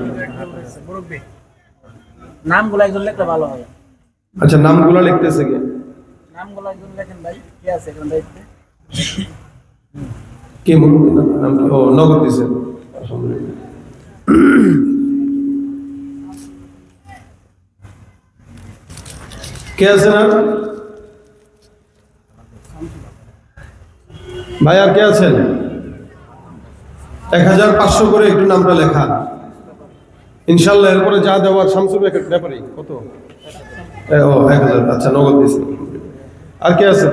নামগুলো একজন লিখলে ভালো হবে। আচ্ছা, নামগুলো লিখতেছে কে? নামগুলো একজন লেখেন ভাই। কে আছে এখানে দায়িত্বে? কে নাম কি? ও, নগদ দিয়েছে। আলহামদুলিল্লাহ। কে আছে না ভাই? আর কে আছেন? 1500 করে একটু নামটা লেখা ইনশাল্লাহ। এরপরে যা দেওয়ার শামসুর ব্যাপারে কত? ও 1000। আচ্ছা, নগদ দিয়েছে। আর কে আছে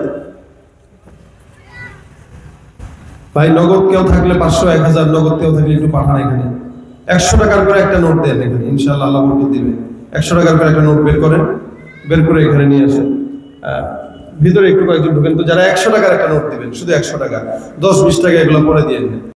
ভাই? নগদ কেউ থাকলে 500, 1000 নগদ কেউ থাকলে একটু পাঠান এখানে। 100 টাকার করে একটা নোট দেন এখানে, ইনশাল্লাহ আল্লাহ বরকত দিবে। 100 টাকার করে একটা নোট বের করেন, বের করে এখানে নিয়ে আসেন। ভিতরে একটু কয়েকজন ঢুকেন তো, যারা 100 টাকার একটা নোট দিবেন, শুধু 100 টাকা, 10-20 টাকা এগুলো পরে দিয়ে নেন।